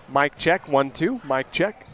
Mic check, 1, 2. Mic check.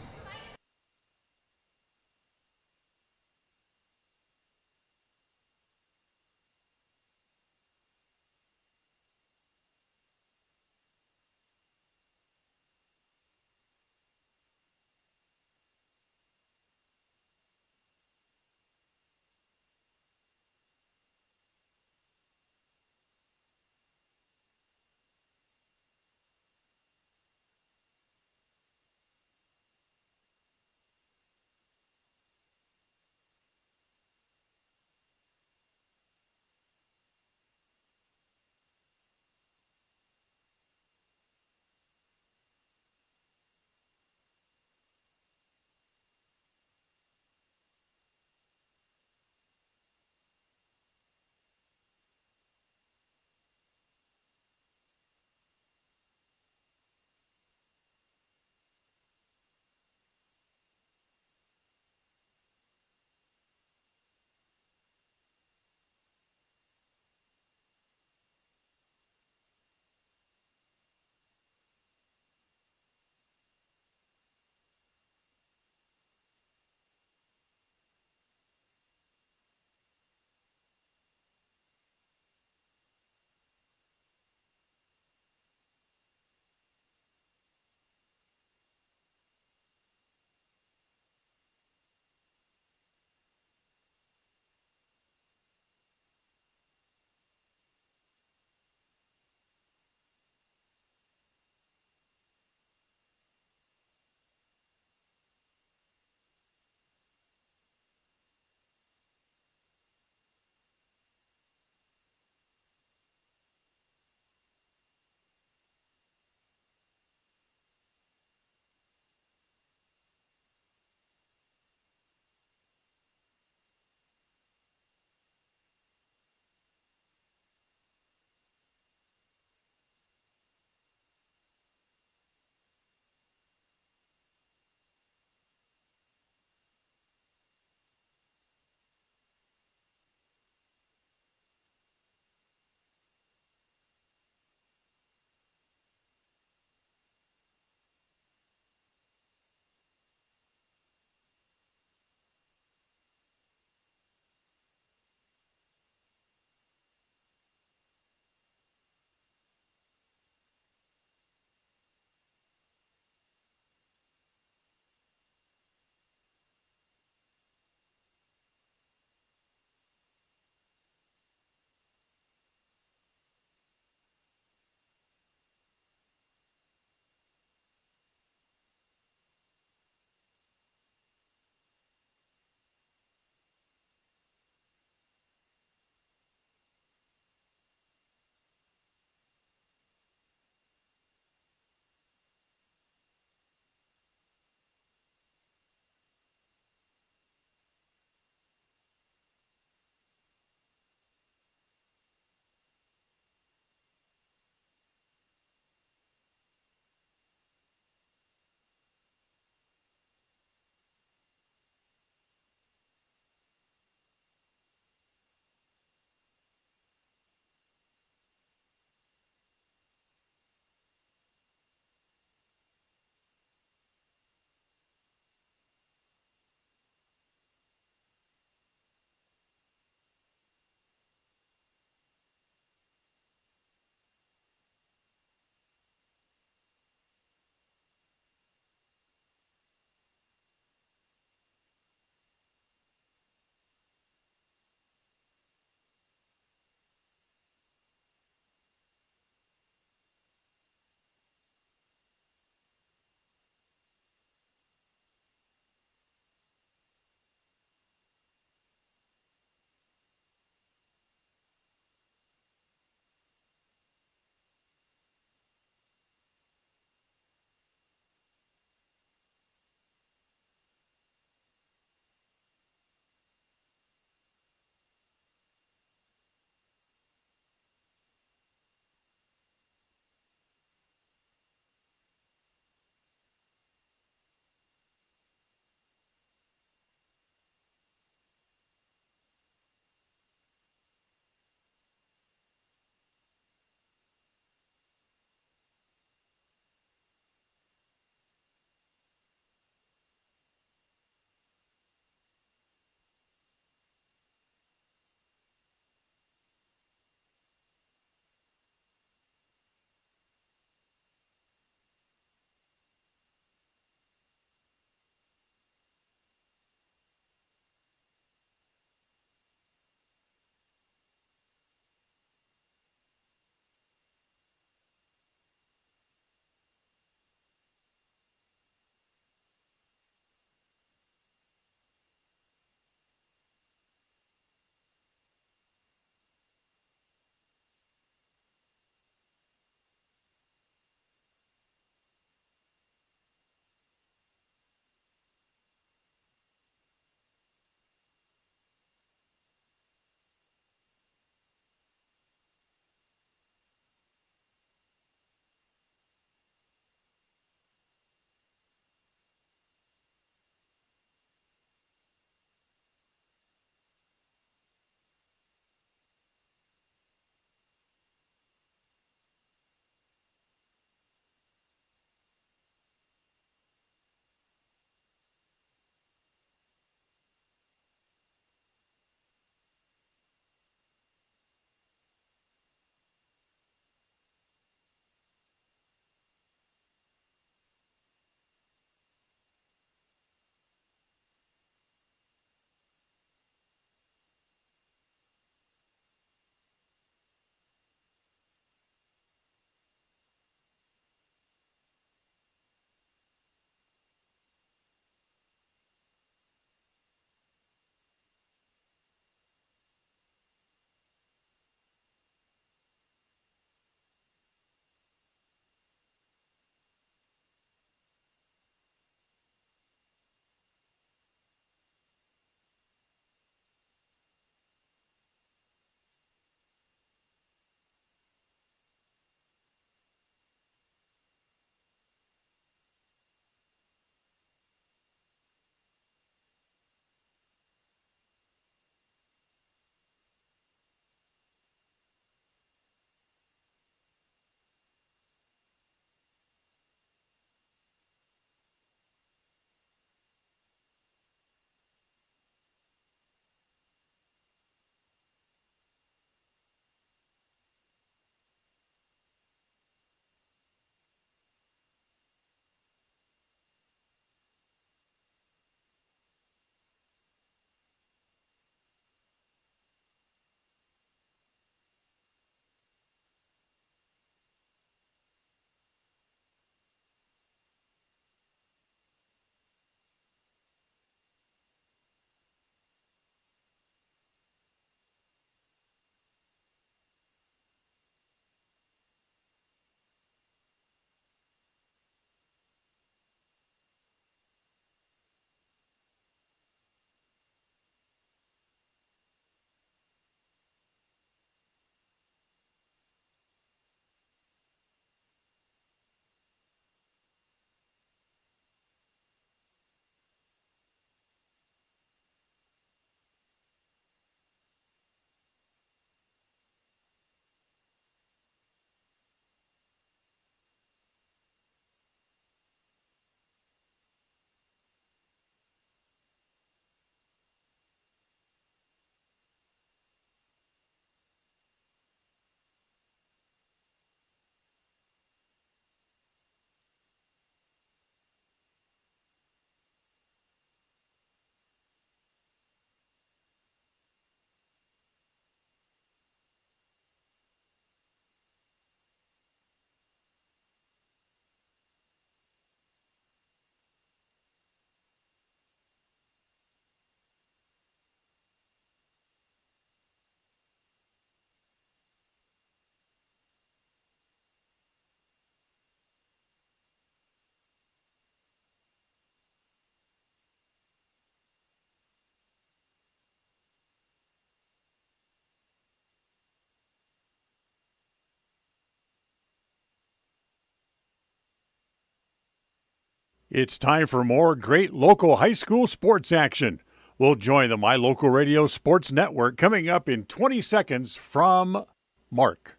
It's time for more great local high school sports action. We'll join the My Local Radio Sports Network coming up in 20 seconds from Mark.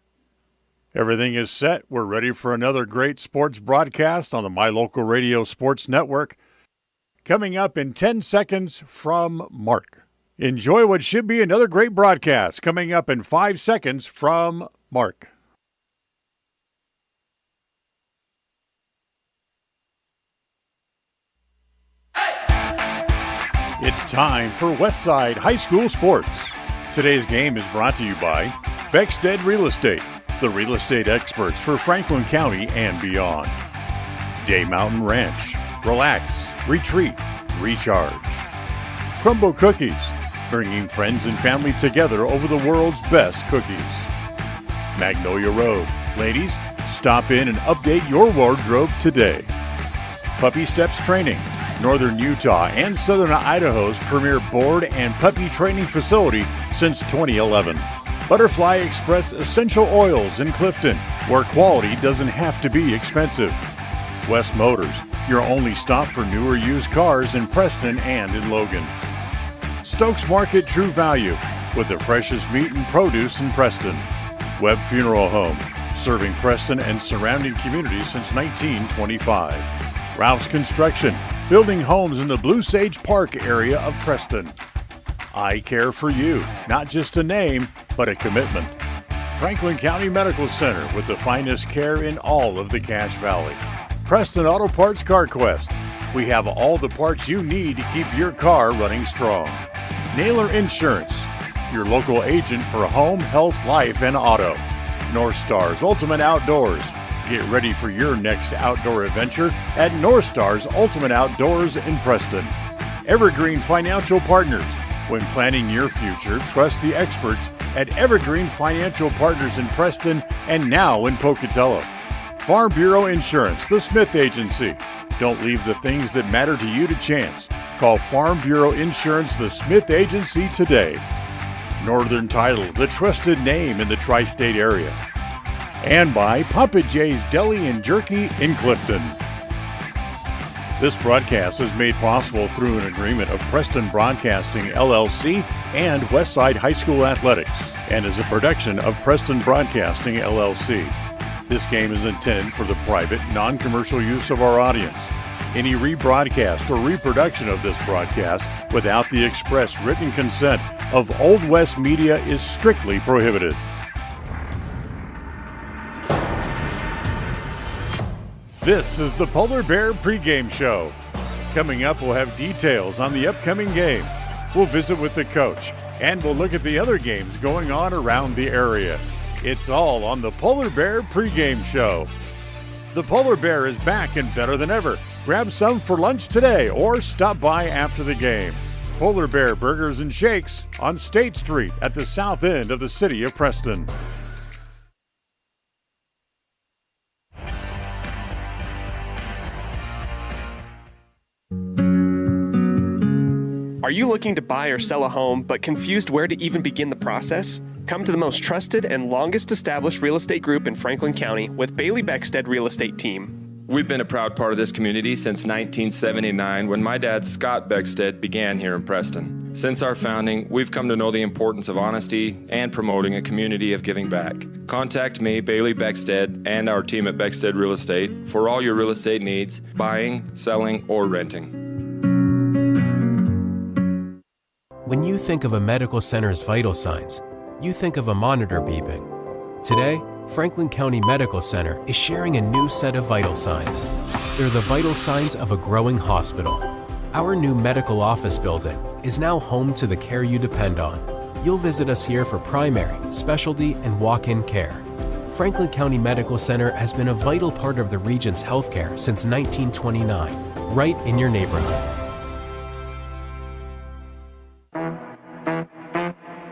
Everything is set. We're ready for another great sports broadcast on the My Local Radio Sports Network. Coming up in 10 seconds from Mark. Enjoy what should be another great broadcast coming up in 5 seconds from Mark. It's time for Westside High School Sports. Today's game is brought to you by Beckstead Real Estate, the real estate experts for Franklin County and beyond. Day Mountain Ranch, relax, retreat, recharge. Crumble Cookies, bringing friends and family together over the world's best cookies. Magnolia Road, ladies, stop in and update your wardrobe today. Puppy Steps Training, Northern Utah and Southern Idaho's premier board and puppy training facility since 2011. Butterfly Express Essential Oils in Clifton, where quality doesn't have to be expensive. West Motors, your only stop for newer used cars in Preston and in Logan. Stokes Market True Value, with the freshest meat and produce in Preston. Webb Funeral Home, serving Preston and surrounding communities since 1925. Ralph's Construction, building homes in the Blue Sage Park area of Preston. I Care for You, not just a name, but a commitment. Franklin County Medical Center, with the finest care in all of the Cache Valley. Preston Auto Parts Car Quest. We have all the parts you need to keep your car running strong. Naylor Insurance, your local agent for home, health, life, and auto. North Stars Ultimate Outdoors. Get ready for your next outdoor adventure at North Stars Ultimate Outdoors in Preston. Evergreen Financial Partners. When planning your future, trust the experts at Evergreen Financial Partners in Preston and now in Pocatello. Farm Bureau Insurance, the Smith Agency. Don't leave the things that matter to you to chance. Call Farm Bureau Insurance, the Smith Agency today. Northern Title, the trusted name in the tri-state area. And by Papa J's Deli and Jerky in Clifton. This broadcast is made possible through an agreement of Preston Broadcasting, LLC and Westside High School Athletics, and is a production of Preston Broadcasting, LLC. This game is intended for the private, non-commercial use of our audience. Any rebroadcast or reproduction of this broadcast without the express written consent of Old West Media is strictly prohibited. This is the Polar Bear Pregame Show. Coming up, we'll have details on the upcoming game. We'll visit with the coach, and we'll look at the other games going on around the area. It's all on the Polar Bear Pregame Show. The Polar Bear is back and better than ever. Grab some for lunch today or stop by after the game. Polar Bear Burgers and Shakes on State Street at the south end of the city of Preston. Are you looking to buy or sell a home but confused where to even begin the process? Come to the most trusted and longest established real estate group in Franklin County with Bailey Beckstead Real Estate Team. We've been a proud part of this community since 1979 when my dad, Scott Beckstead, began here in Preston. Since our founding, we've come to know the importance of honesty and promoting a community of giving back. Contact me, Bailey Beckstead, and our team at Beckstead Real Estate for all your real estate needs, buying, selling, or renting. When you think of a medical center's vital signs, you think of a monitor beeping. Today, Franklin County Medical Center is sharing a new set of vital signs. They're the vital signs of a growing hospital. Our new medical office building is now home to the care you depend on. You'll visit us here for primary, specialty, and walk-in care. Franklin County Medical Center has been a vital part of the region's healthcare since 1929, right in your neighborhood.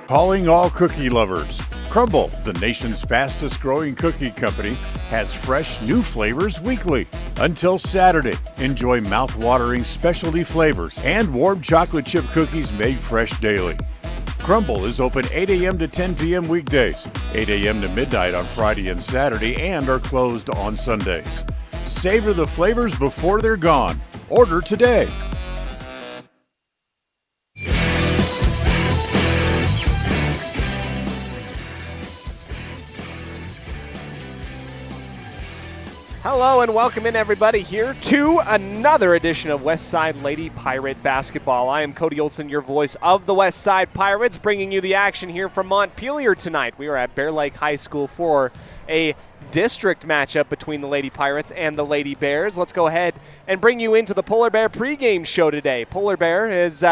Calling all cookie lovers. Crumble, the nation's fastest growing cookie company, has fresh new flavors weekly. Until Saturday, enjoy mouth-watering specialty flavors and warm chocolate chip cookies made fresh daily. Crumble is open 8 a.m. to 10 p.m. weekdays, 8 a.m. to midnight on Friday and Saturday, and are closed on Sundays. Savor the flavors before they're gone. Order today. Hello and welcome in, everybody, here to another edition of Westside Lady Pirate Basketball. I am Cody Olsen, your voice of the Westside Pirates, bringing you the action here from Montpelier tonight. We are at Bear Lake High School for a district matchup between the Lady Pirates and the Lady Bears. Let's go ahead and bring you into the Polar Bear pregame show today. Polar Bear is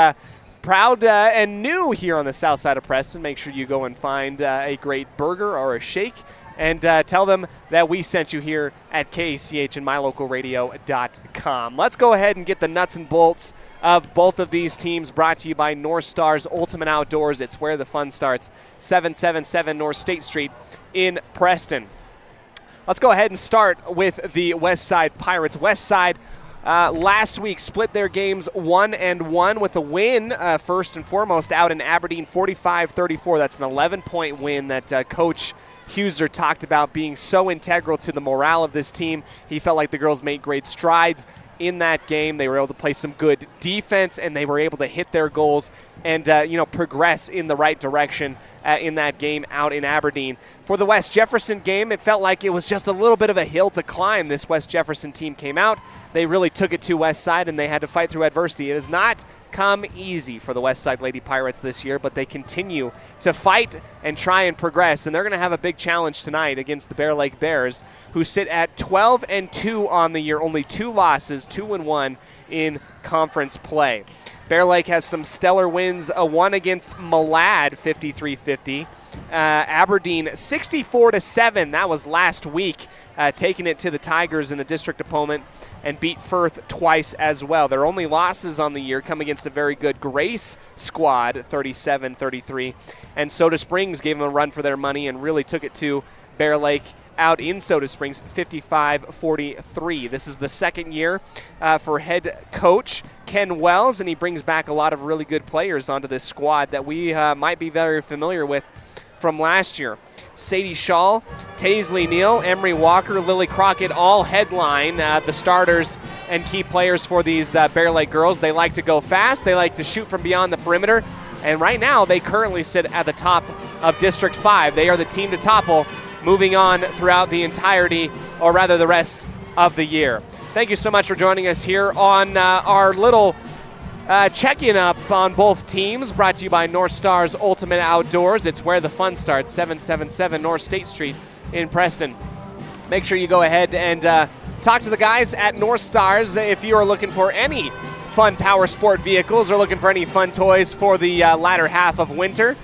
proud and new here on the south side of Preston. Make sure you go and find a great burger or a shake and tell them that we sent you here at KACH and mylocalradio.com. Let's go ahead and get the nuts and bolts of both of these teams, brought to you by North Stars Ultimate Outdoors. It's where the fun starts, 777 North State Street in Preston. Let's go ahead and start with the Westside Pirates. Westside last week split their games 1-1 with a win, first and foremost, out in Aberdeen, 45-34. That's an 11-point win that Coach Huser talked about being so integral to the morale of this team. He felt like the girls made great strides in that game. They were able to play some good defense, and they were able to hit their goals and progress in the right direction in that game out in Aberdeen. For the West Jefferson game, it felt like it was just a little bit of a hill to climb. This West Jefferson team came out. They really took it to Westside, and they had to fight through adversity. It has not come easy for the Westside Lady Pirates this year, but they continue to fight and try and progress, and they're going to have a big challenge tonight against the Bear Lake Bears, who sit at 12-2 on the year, only 2 losses, 2-1 in conference play. Bear Lake has some stellar wins, a one against Malad, 53-50. Aberdeen, 64-7. That was last week, taking it to the Tigers in a district opponent, and beat Firth twice as well. Their only losses on the year come against a very good Grace squad, 37-33. And Soda Springs gave them a run for their money and really took it to Bear Lake out in Soda Springs, 55-43. This is the second year for head coach Ken Wells, and he brings back a lot of really good players onto this squad that we might be very familiar with from last year. Sadie Shaw, Taisley Neal, Emery Walker, Lily Crockett all headline the starters and key players for these Bear Lake girls. They like to go fast. They like to shoot from beyond the perimeter. And right now they currently sit at the top of District 5. They are the team to topple, moving on throughout the entirety, or rather the rest of the year. Thank you so much for joining us here on our little check-in up on both teams, brought to you by North Stars Ultimate Outdoors. It's where the fun starts, 777 North State Street in Preston. Make sure you go ahead and talk to the guys at North Stars if you are looking for any fun power sport vehicles or looking for any fun toys for the latter half of winter.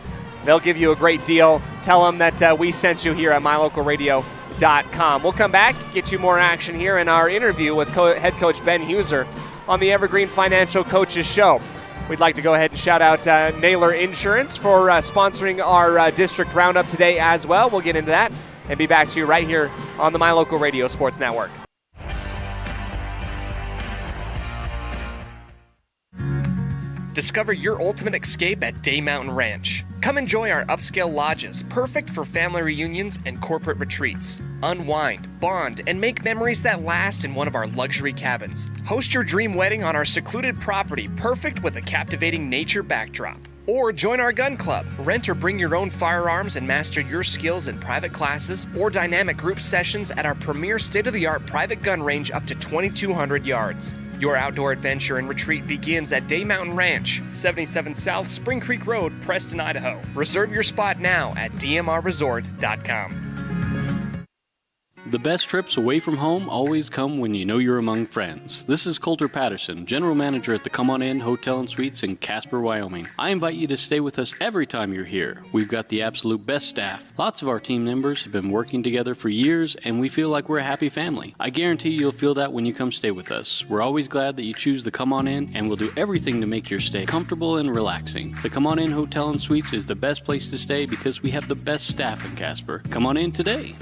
They'll give you a great deal. Tell them that we sent you here at mylocalradio.com. We'll come back, get you more action here in our interview with head coach Ben Huser on the Evergreen Financial Coaches Show. We'd like to go ahead and shout out Naylor Insurance for sponsoring our district roundup today as well. We'll get into that and be back to you right here on the My Local Radio Sports Network. Discover your ultimate escape at Day Mountain Ranch. Come enjoy our upscale lodges, perfect for family reunions and corporate retreats. Unwind, bond, and make memories that last in one of our luxury cabins. Host your dream wedding on our secluded property, perfect with a captivating nature backdrop. Or join our gun club. Rent or bring your own firearms and master your skills in private classes or dynamic group sessions at our premier state-of-the-art private gun range up to 2,200 yards. Your outdoor adventure and retreat begins at Day Mountain Ranch, 77 South Spring Creek Road, Preston, Idaho. Reserve your spot now at dmrresort.com. The best trips away from home always come when you know you're among friends. This is Coulter Patterson, General Manager at the Come On In Hotel and Suites in Casper, Wyoming. I invite you to stay with us every time you're here. We've got the absolute best staff. Lots of our team members have been working together for years, and we feel like we're a happy family. I guarantee you'll feel that when you come stay with us. We're always glad that you choose the Come On In, and we'll do everything to make your stay comfortable and relaxing. The Come On In Hotel and Suites is the best place to stay because we have the best staff in Casper. Come on in today.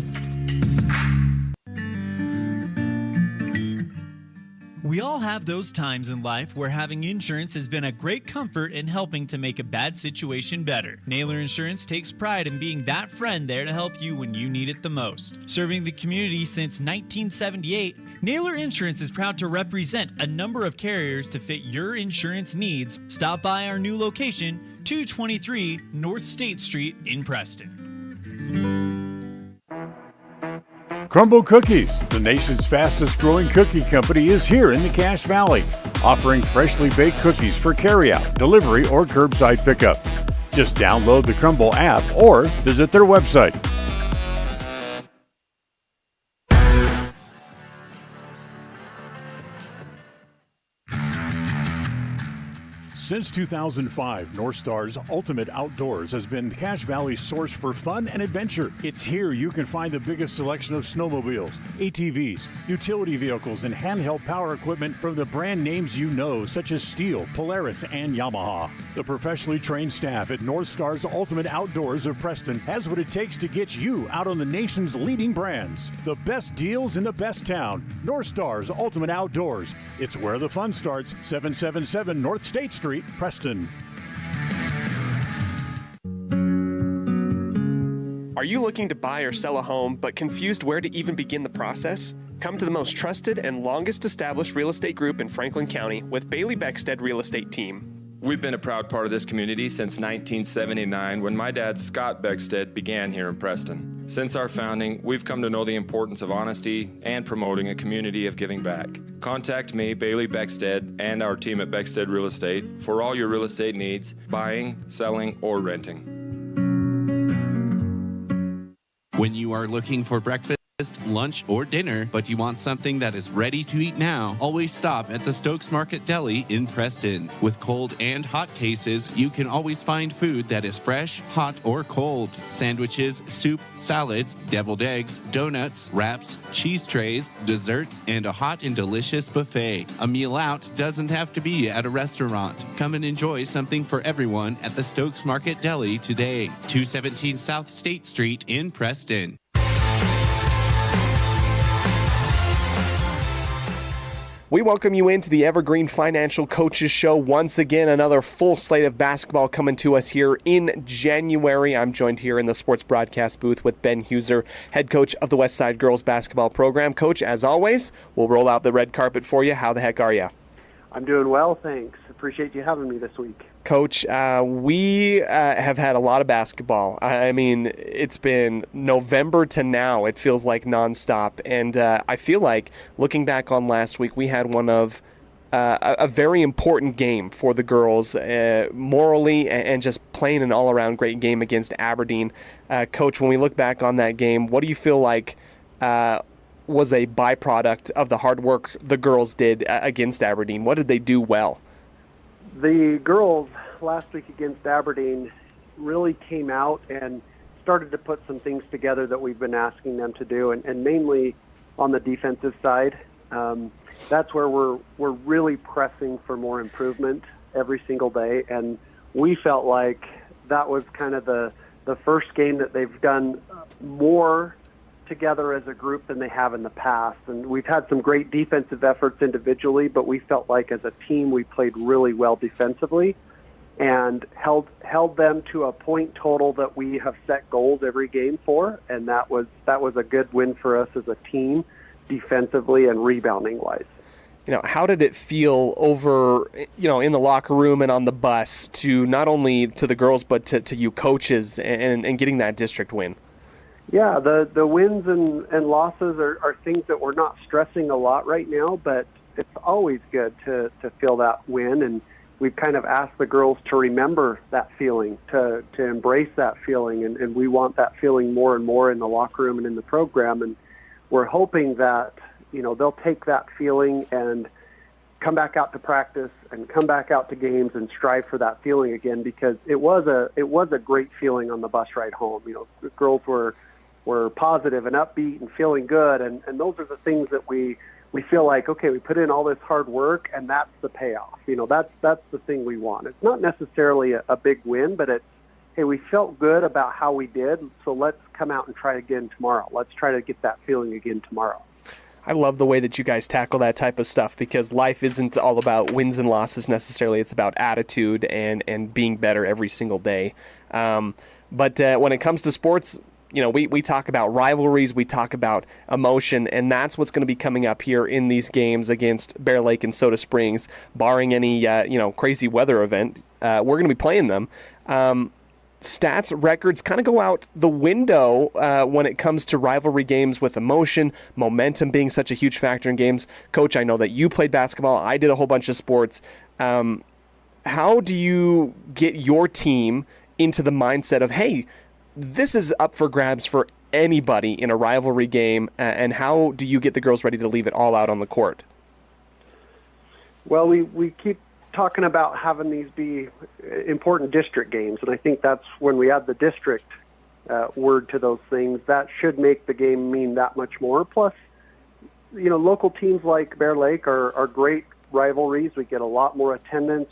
We all have those times in life where having insurance has been a great comfort in helping to make a bad situation better. Naylor Insurance takes pride in being that friend there to help you when you need it the most. Serving the community since 1978, Naylor Insurance is proud to represent a number of carriers to fit your insurance needs. Stop by our new location, 223 North State Street in Preston. Crumble Cookies, the nation's fastest growing cookie company, is here in the Cache Valley, offering freshly baked cookies for carryout, delivery, or curbside pickup. Just download the Crumble app or visit their website. Since 2005, North Star's Ultimate Outdoors has been Cache Valley's source for fun and adventure. It's here you can find the biggest selection of snowmobiles, ATVs, utility vehicles, and handheld power equipment from the brand names you know, such as Steel, Polaris, and Yamaha. The professionally trained staff at North Star's Ultimate Outdoors of Preston has what it takes to get you out on the nation's leading brands. The best deals in the best town. North Star's Ultimate Outdoors. It's where the fun starts. 777 North State Street, Preston. Are you looking to buy or sell a home but confused where to even begin the process? Come to the most trusted and longest established real estate group in Franklin County with Bailey Beckstead Real Estate Team. We've been a proud part of this community since 1979 when my dad, Scott Beckstead, began here in Preston. Since our founding, we've come to know the importance of honesty and promoting a community of giving back. Contact me, Bailey Beckstead, and our team at Beckstead Real Estate for all your real estate needs, buying, selling, or renting. When you are looking for breakfast, lunch, or dinner, but you want something that is ready to eat now, always stop at the Stokes Market Deli in Preston. With cold and hot cases, you can always find food that is fresh, hot, or cold. Sandwiches, soup, salads, deviled eggs, donuts, wraps, cheese trays, desserts, and a hot and delicious buffet. A meal out doesn't have to be at a restaurant. Come and enjoy something for everyone at the Stokes Market Deli today. 217 South State Street in Preston. We welcome you into the Evergreen Financial Coaches Show. Once again, another full slate of basketball coming to us here in January. I'm joined here in the sports broadcast booth with Ben Huser, head coach of the Westside Girls Basketball Program. Coach, as always, we'll roll out the red carpet for you. How the heck are you? I'm doing well, thanks. Appreciate you having me this week. Coach, we have had a lot of basketball. I mean, it's been November to now. It feels like nonstop. And I feel like, looking back on last week, we had one of a very important game for the girls, morally and just playing an all-around great game against Aberdeen. Coach, when we look back on that game, what do you feel like was a byproduct of the hard work the girls did against Aberdeen? What did they do well? The girls last week against Aberdeen really came out and started to put some things together that we've been asking them to do, and mainly on the defensive side. That's where we're really pressing for more improvement every single day, and we felt like that was kind of the first game that they've done more together as a group than they have in the past. And we've had some great defensive efforts individually, but we felt like as a team we played really well defensively and held them to a point total that we have set goals every game for, and that was a good win for us as a team defensively and rebounding wise. You know, how did it feel over, in the locker room and on the bus, to not only to the girls but to you coaches and getting that district win? Yeah, the wins and losses are things that we're not stressing a lot right now, but it's always good to feel that win, and we've kind of asked the girls to remember that feeling, to embrace that feeling, and we want that feeling more and more in the locker room and in the program, and we're hoping that, they'll take that feeling and come back out to practice and come back out to games and strive for that feeling again, because it was a great feeling on the bus ride home. The girls were positive and upbeat and feeling good, and those are the things that we feel like, okay, we put in all this hard work, and that's the payoff. That's the thing we want. It's not necessarily a big win, but it's, hey, we felt good about how we did, so let's come out and try again tomorrow. Let's try to get that feeling again tomorrow. I love the way that you guys tackle that type of stuff, because life isn't all about wins and losses necessarily. It's about attitude and being better every single day. But when it comes to sports, we talk about rivalries, we talk about emotion, and that's what's going to be coming up here in these games against Bear Lake and Soda Springs, barring any crazy weather event. We're going to be playing them. Stats, records kind of go out the window when it comes to rivalry games, with emotion, momentum being such a huge factor in games. Coach, I know that you played basketball. I did a whole bunch of sports. How do you get your team into the mindset of, hey, this is up for grabs for anybody in a rivalry game, and how do you get the girls ready to leave it all out on the court? Well, we keep talking about having these be important district games, and I think that's when we add the district word to those things, that should make the game mean that much more. Plus, local teams like Bear Lake are great rivalries. We get a lot more attendance.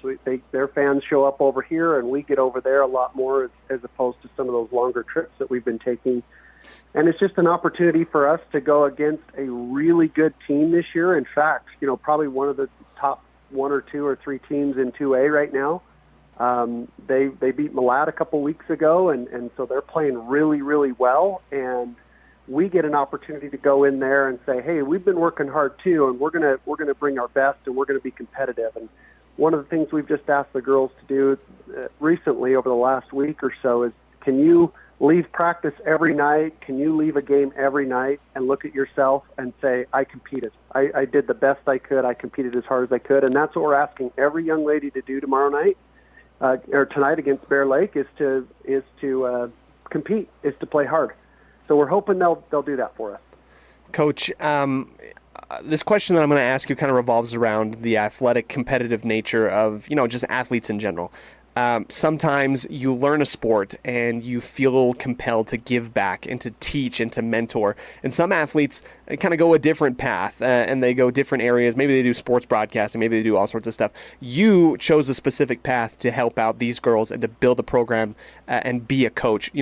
Their fans show up over here, and we get over there a lot more as opposed to some of those longer trips that we've been taking. And it's just an opportunity for us to go against a really good team this year. In fact, probably one of the top 1 or 2 or 3 teams in 2A right now. They beat Malad a couple weeks ago, and so they're playing really, really well. And we get an opportunity to go in there and say, hey, we've been working hard too, and we're gonna bring our best, and we're gonna be competitive. And one of the things we've just asked the girls to do recently over the last week or so is, can you leave practice every night? Can you leave a game every night and look at yourself and say, I competed. I did the best I could. I competed as hard as I could. And that's what we're asking every young lady to do tomorrow night or tonight against Bear Lake, is to compete, is to play hard. So we're hoping they'll do that for us. Coach, this question that I'm going to ask you kind of revolves around the athletic, competitive nature of, just athletes in general. Sometimes you learn a sport and you feel compelled to give back and to teach and to mentor. And some athletes kind of go a different path and they go different areas. Maybe they do sports broadcasting, maybe they do all sorts of stuff. You chose a specific path to help out these girls and to build a program and be a coach.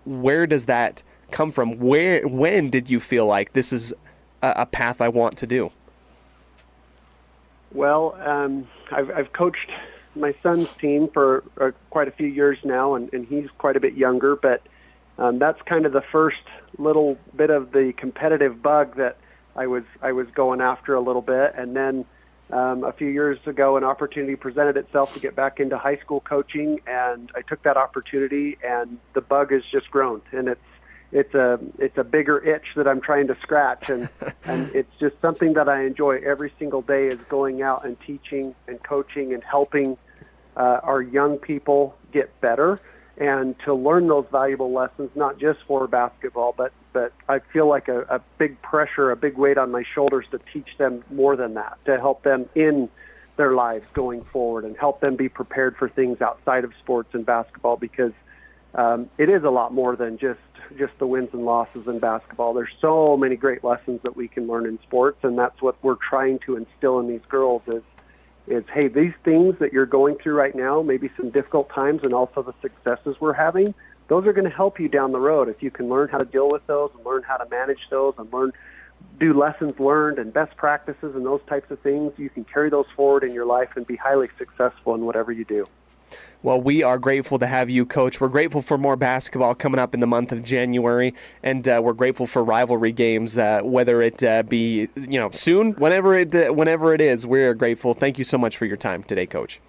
Where does that come from? When did you feel like this is a path I want to do? Well, I've coached my son's team for quite a few years now, and he's quite a bit younger, but that's kind of the first little bit of the competitive bug that I was going after a little bit. And then a few years ago, an opportunity presented itself to get back into high school coaching, and I took that opportunity, and the bug has just grown, and it's a bigger itch that I'm trying to scratch, and it's just something that I enjoy every single day, is going out and teaching and coaching and helping our young people get better and to learn those valuable lessons, not just for basketball, but I feel like a big pressure, a big weight on my shoulders to teach them more than that, to help them in their lives going forward and help them be prepared for things outside of sports and basketball, because it is a lot more than just the wins and losses in basketball. There's so many great lessons that we can learn in sports, and that's what we're trying to instill in these girls is, hey, these things that you're going through right now, maybe some difficult times and also the successes we're having, those are going to help you down the road. If you can learn how to deal with those and learn how to manage those and do lessons learned and best practices and those types of things, you can carry those forward in your life and be highly successful in whatever you do. Well, we are grateful to have you, Coach. We're grateful for more basketball coming up in the month of January, and we're grateful for rivalry games, whether it be soon, whenever it is. We're grateful. Thank you so much for your time today, Coach.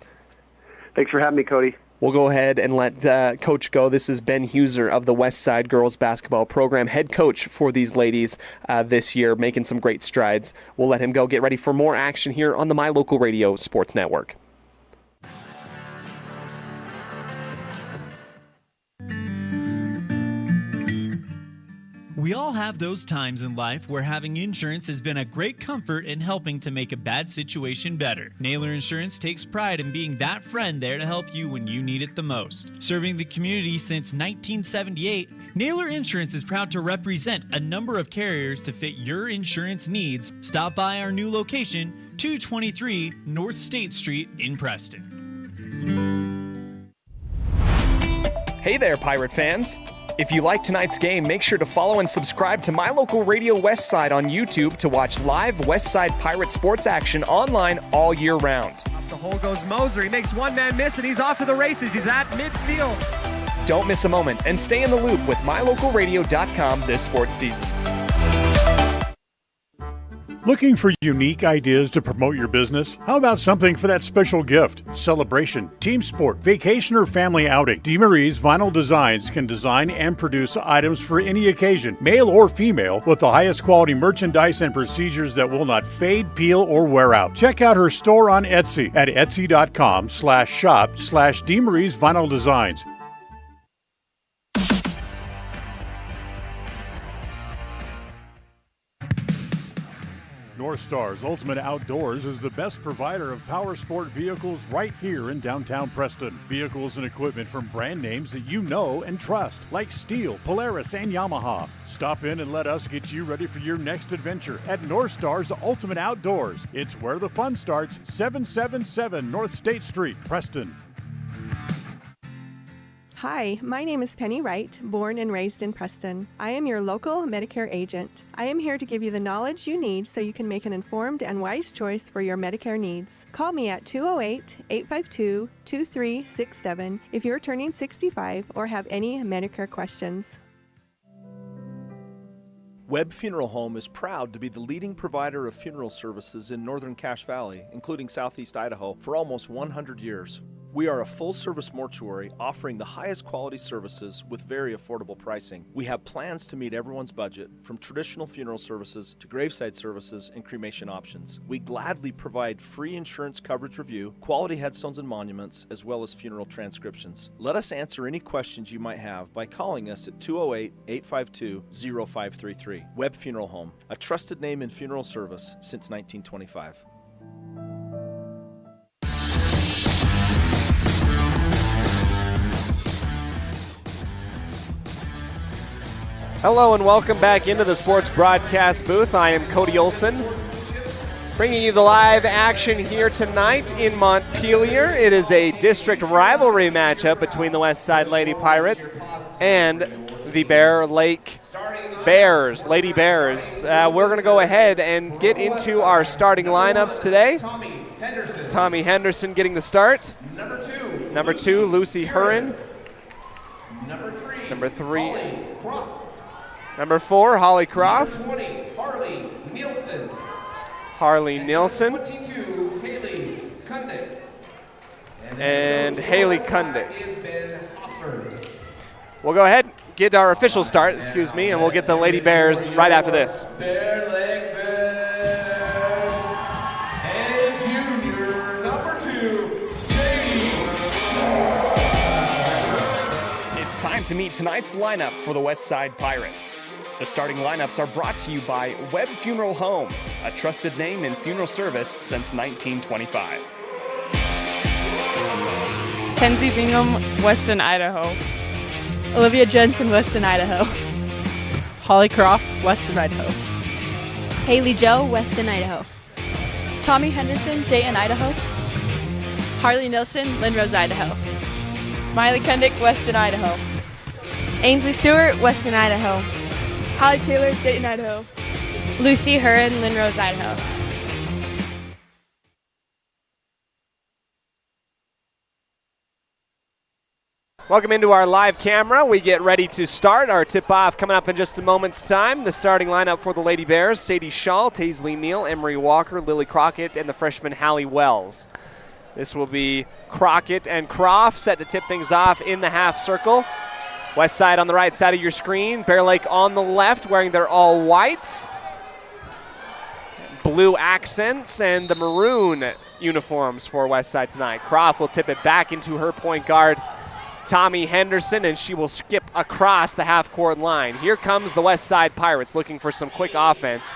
Thanks for having me, Cody. We'll go ahead and let Coach go. This is Ben Huser of the West Side Girls Basketball Program, head coach for these ladies this year, making some great strides. We'll let him go. Get ready for more action here on the My Local Radio Sports Network. We all have those times in life where having insurance has been a great comfort in helping to make a bad situation better. Naylor Insurance takes pride in being that friend there to help you when you need it the most. Serving the community since 1978, Naylor Insurance is proud to represent a number of carriers to fit your insurance needs. Stop by our new location, 223 North State Street in Preston. Hey there, Pirate fans! If you like tonight's game, make sure to follow and subscribe to My Local Radio Westside on YouTube to watch live Westside Pirate sports action online all year round. Up the hole goes Moser. He makes one man miss, and he's off to the races. He's at midfield. Don't miss a moment and stay in the loop with MyLocalRadio.com this sports season. Looking for unique ideas to promote your business? How about something for that special gift, celebration, team sport, vacation, or family outing? DeMarie's Vinyl Designs can design and produce items for any occasion, male or female, with the highest quality merchandise and procedures that will not fade, peel, or wear out. Check out her store on Etsy at etsy.com/shop/DeMarie's Vinyl Designs. North Star's Ultimate Outdoors is the best provider of power sport vehicles right here in downtown Preston. Vehicles and equipment from brand names that you know and trust, like Steel, Polaris, and Yamaha. Stop in and let us get you ready for your next adventure at North Star's Ultimate Outdoors. It's where the fun starts, 777 North State Street, Preston. Hi, my name is Penny Wright, born and raised in Preston. I am your local Medicare agent. I am here to give you the knowledge you need so you can make an informed and wise choice for your Medicare needs. Call me at 208-852-2367 if you're turning 65 or have any Medicare questions. Webb Funeral Home is proud to be the leading provider of funeral services in northern Cache Valley, including southeast Idaho, for almost 100 years. We are a full-service mortuary offering the highest quality services with very affordable pricing. We have plans to meet everyone's budget, from traditional funeral services to graveside services and cremation options. We gladly provide free insurance coverage review, quality headstones and monuments, as well as funeral transcriptions. Let us answer any questions you might have by calling us at 208-852-0533. Webb Funeral Home, a trusted name in funeral service since 1925. Hello and welcome back into the sports broadcast booth. I am Cody Olsen, bringing you the live action here tonight in Montpelier. It is a district rivalry matchup between the Westside Lady Pirates and the Bear Lake Bears, Lady Bears. We're going to go ahead and get into our starting lineups today. Tommy Henderson getting the start. Number two, Lucy Hurren. Number three, Number 4, Holly Croft. Number 20, Harley Nielsen. Harley Nielsen. 22, Haley Kundick. And Haley Kundick. We'll go ahead, get our official start, and we'll get the Lady Bears right after this. Bear Lake Bears. And junior, number 2, Sadie Shaw. It's time to meet tonight's lineup for the Westside Pirates. The starting lineups are brought to you by Webb Funeral Home, a trusted name in funeral service since 1925. Kenzie Bingham, Weston, Idaho. Olivia Jensen, Weston, Idaho. Holly Croft, Weston, Idaho. Haley Joe, Weston, Idaho. Tommy Henderson, Dayton, Idaho. Harley Nilsson, Lindrose, Idaho. Miley Kundick, Weston, Idaho. Ainsley Stewart, Weston, Idaho. Holly Taylor, Dayton, Idaho. Lucy Hurren, Lindrose, Idaho. Welcome into our live camera. We get ready to start. Our tip-off coming up in just a moment's time. The starting lineup for the Lady Bears: Sadie Shaw, Taisley Neal, Emery Walker, Lily Crockett, and the freshman Hallie Wells. This will be Crockett and Croft set to tip things off in the half circle. West side on the right side of your screen. Bear Lake on the left, wearing their all whites. Blue accents and the maroon uniforms for West side tonight. Croft will tip it back into her point guard, Tommy Henderson, and she will skip across the half-court line. Here comes the West Side Pirates looking for some quick offense.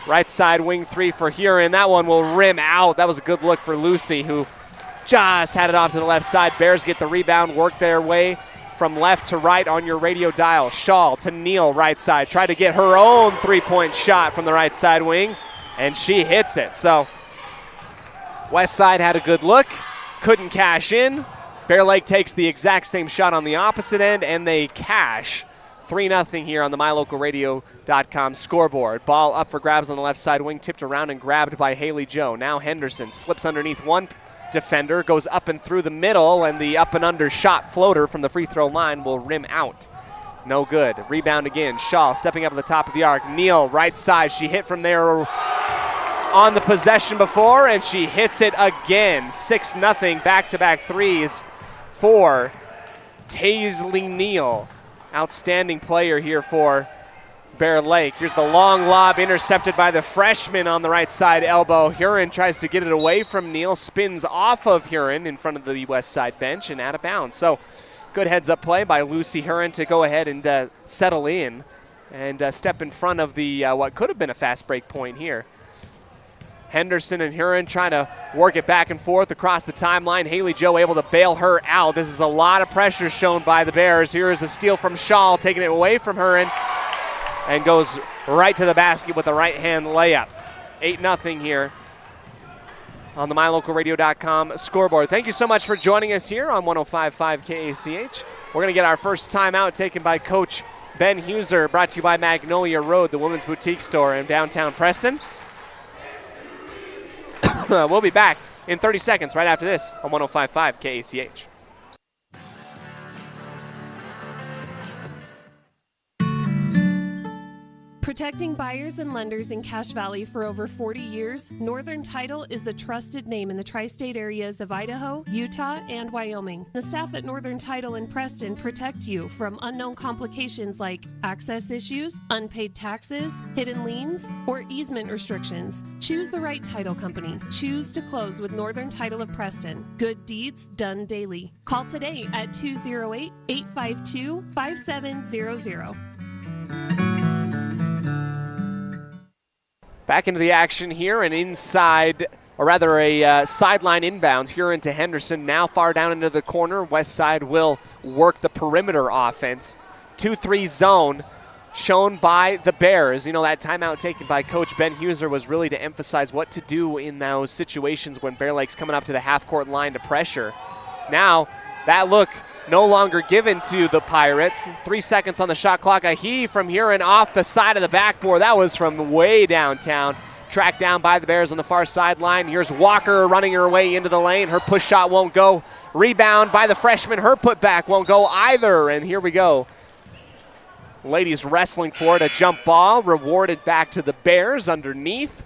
Right side wing three for Huron. That one will rim out. That was a good look for Lucy, who just had it off to the left side. Bears get the rebound, work their way from left to right on your radio dial. Shaw to Neal, right side. Tried to get her own three-point shot from the right side wing, and she hits it. So West Side had a good look, couldn't cash in. Bear Lake takes the exact same shot on the opposite end, and they cash 3-0 here on the MyLocalRadio.com scoreboard. Ball up for grabs on the left side wing, tipped around and grabbed by Haley Joe. Now Henderson slips underneath one defender, goes up and through the middle, and the up and under shot floater from the free throw line will rim out. No good. Rebound again. Shaw stepping up at the top of the arc. Neal, right side. She hit from there on the possession before, and she hits it again. 6-0 back-to-back threes for Taisley Neal. Outstanding player here for Bear Lake. Here's the long lob intercepted by the freshman on the right side elbow. Huron tries to get it away from Neal, spins off of Huron in front of the west side bench and out of bounds. So good heads-up play by Lucy Huron to go ahead and settle in and step in front of the what could have been a fast break point here. Henderson and Huron trying to work it back and forth across the timeline. Haley Joe able to bail her out. This is a lot of pressure shown by the Bears. Here is a steal from Shaw, taking it away from Huron, and goes right to the basket with a right-hand layup. 8-0 here on the MyLocalRadio.com scoreboard. Thank you so much for joining us here on 105.5 KACH. We're going to get our first timeout taken by Coach Ben Huser, brought to you by Magnolia Road, the women's boutique store in downtown Preston. We'll be back in 30 seconds right after this on 105.5 KACH. Protecting buyers and lenders in Cache Valley for over 40 years, Northern Title is the trusted name in the tri-state areas of Idaho, Utah, and Wyoming. The staff at Northern Title in Preston protect you from unknown complications like access issues, unpaid taxes, hidden liens, or easement restrictions. Choose the right title company. Choose to close with Northern Title of Preston. Good deeds done daily. Call today at 208-852-5700. Back into the action here and inside, or rather a sideline inbounds here into Henderson. Now far down into the corner. West side will work the perimeter offense. 2-3 zone shown by the Bears. You know, that timeout taken by Coach Ben Huser was really to emphasize what to do in those situations when Bear Lake's coming up to the half-court line to pressure. Now that look no longer given to the Pirates. 3 seconds on the shot clock. A heave from Huron off the side of the backboard. That was from way downtown. Tracked down by the Bears on the far sideline. Here's Walker running her way into the lane. Her push shot won't go. Rebound by the freshman. Her putback won't go either. And here we go. Ladies wrestling for it. A jump ball rewarded back to the Bears underneath.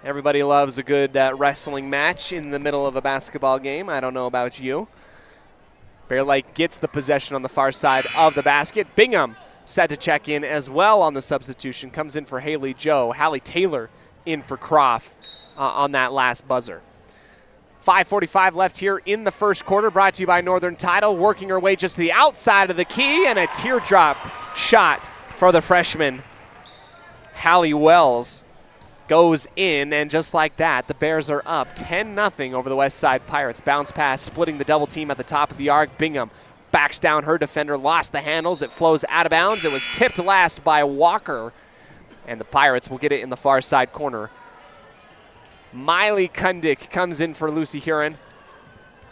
Everybody loves a good wrestling match in the middle of a basketball game. I don't know about you. Bear Lake gets the possession on the far side of the basket. Bingham set to check in as well on the substitution. Comes in for Haley Joe. Hallie Taylor in for Croft on that last buzzer. 5:45 left here in the first quarter. Brought to you by Northern Title. Working her way just to the outside of the key, and a teardrop shot for the freshman. Hallie Wells goes in, and just like that, the Bears are up 10-0 over the West Side Pirates. Bounce pass, splitting the double team at the top of the arc. Bingham backs down her defender, lost the handles. It flows out of bounds. It was tipped last by Walker, and the Pirates will get it in the far side corner. Miley Kundick comes in for Lucy Huron.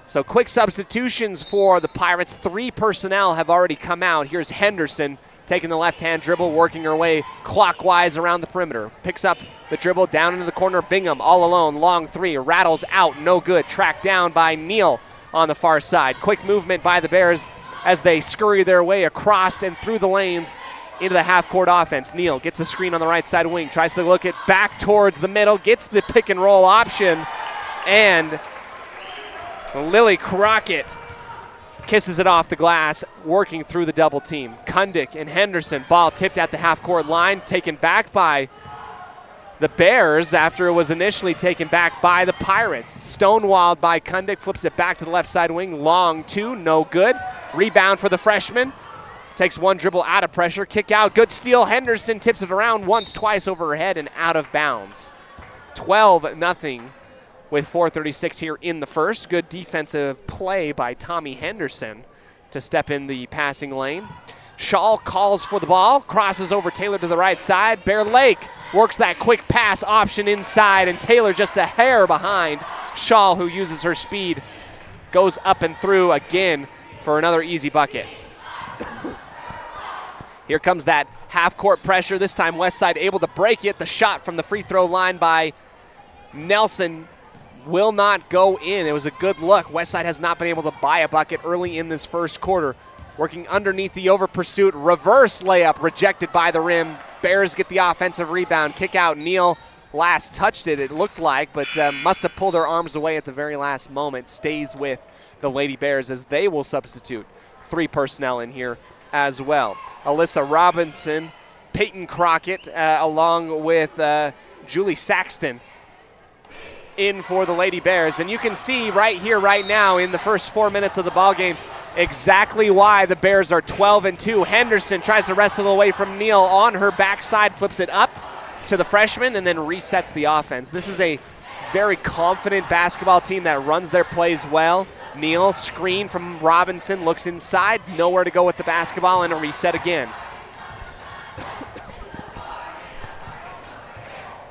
So quick substitutions for the Pirates. 3 personnel have already come out. Here's Henderson taking the left-hand dribble, working her way clockwise around the perimeter. Picks up the dribble down into the corner. Bingham all alone, long 3, rattles out, no good. Tracked down by Neal on the far side. Quick movement by the Bears as they scurry their way across and through the lanes into the half-court offense. Neal gets a screen on the right side wing, tries to look it back towards the middle, gets the pick-and-roll option, and Lily Crockett kisses it off the glass, working through the double team. Kundick and Henderson, ball tipped at the half-court line, taken back by the Bears after it was initially taken back by the Pirates. Stonewalled by Kundick, flips it back to the left side wing, long 2, no good. Rebound for the freshman, takes one dribble out of pressure, kick out, good steal. Henderson tips it around once, twice over her head and out of bounds. 12-0. With 4:36 here in the first. Good defensive play by Tommy Henderson to step in the passing lane. Shaw calls for the ball, crosses over Taylor to the right side. Bear Lake works that quick pass option inside, and Taylor just a hair behind Shaw, who uses her speed goes up and through again for another easy bucket. Here comes that half-court pressure. This time Westside able to break it. The shot from the free throw line by Nelson will not go in. It was a good look. Westside has not been able to buy a bucket early in this first quarter. Working underneath the over pursuit. Reverse layup rejected by the rim. Bears get the offensive rebound. Kick out. Neal last touched it looked like, but must have pulled her arms away at the very last moment. Stays with the Lady Bears as they will substitute 3 personnel in here as well. Alyssa Robinson, Peyton Crockett, along with Julie Saxton in for the Lady Bears. And you can see right here, right now, in the first 4 minutes of the ballgame, exactly why the Bears are 12-2. Henderson tries to wrestle away from Neal on her backside, flips it up to the freshman, and then resets the offense. This is a very confident basketball team that runs their plays well. Neal, screen from Robinson, looks inside, nowhere to go with the basketball, and a reset again.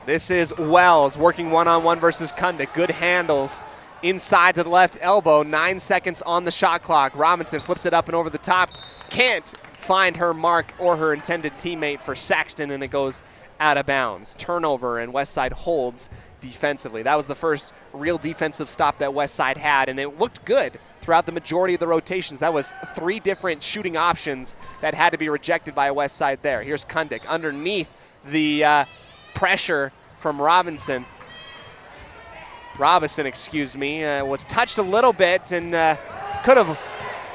This is Wells working one-on-one versus Kundick. Good handles inside to the left elbow. 9 seconds on the shot clock. Robinson flips it up and over the top. Can't find her mark or her intended teammate for Saxton, and it goes out of bounds. Turnover, and Westside holds defensively. That was the first real defensive stop that Westside had, and it looked good throughout the majority of the rotations. That was 3 different shooting options that had to be rejected by Westside there. Here's Kundick underneath the pressure from Robinson, was touched a little bit and could have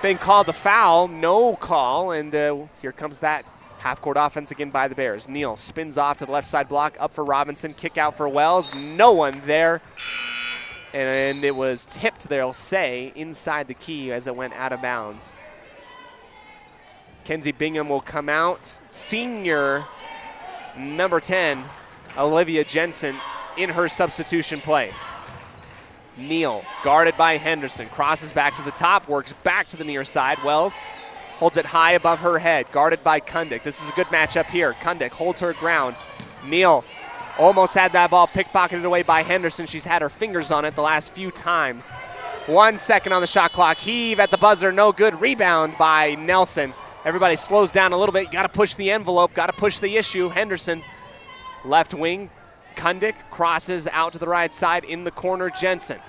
been called the foul. No call, and here comes that half-court offense again by the Bears. Neal spins off to the left side block, up for Robinson, kick out for Wells. No one there, and it was tipped, they'll say, inside the key as it went out of bounds. Kenzie Bingham will come out. Senior number 10, Olivia Jensen, in her substitution place. Neal, guarded by Henderson, crosses back to the top, works back to the near side. Wells holds it high above her head, guarded by Kundick. This is a good matchup here. Kundick holds her ground. Neal almost had that ball pickpocketed away by Henderson. She's had her fingers on it the last few times. 1 second on the shot clock. Heave at the buzzer, no good. Rebound by Nelson. Everybody slows down a little bit. Got to push the envelope, got to push the issue. Henderson, left wing. Kundick crosses out to the right side in the corner. Jensen.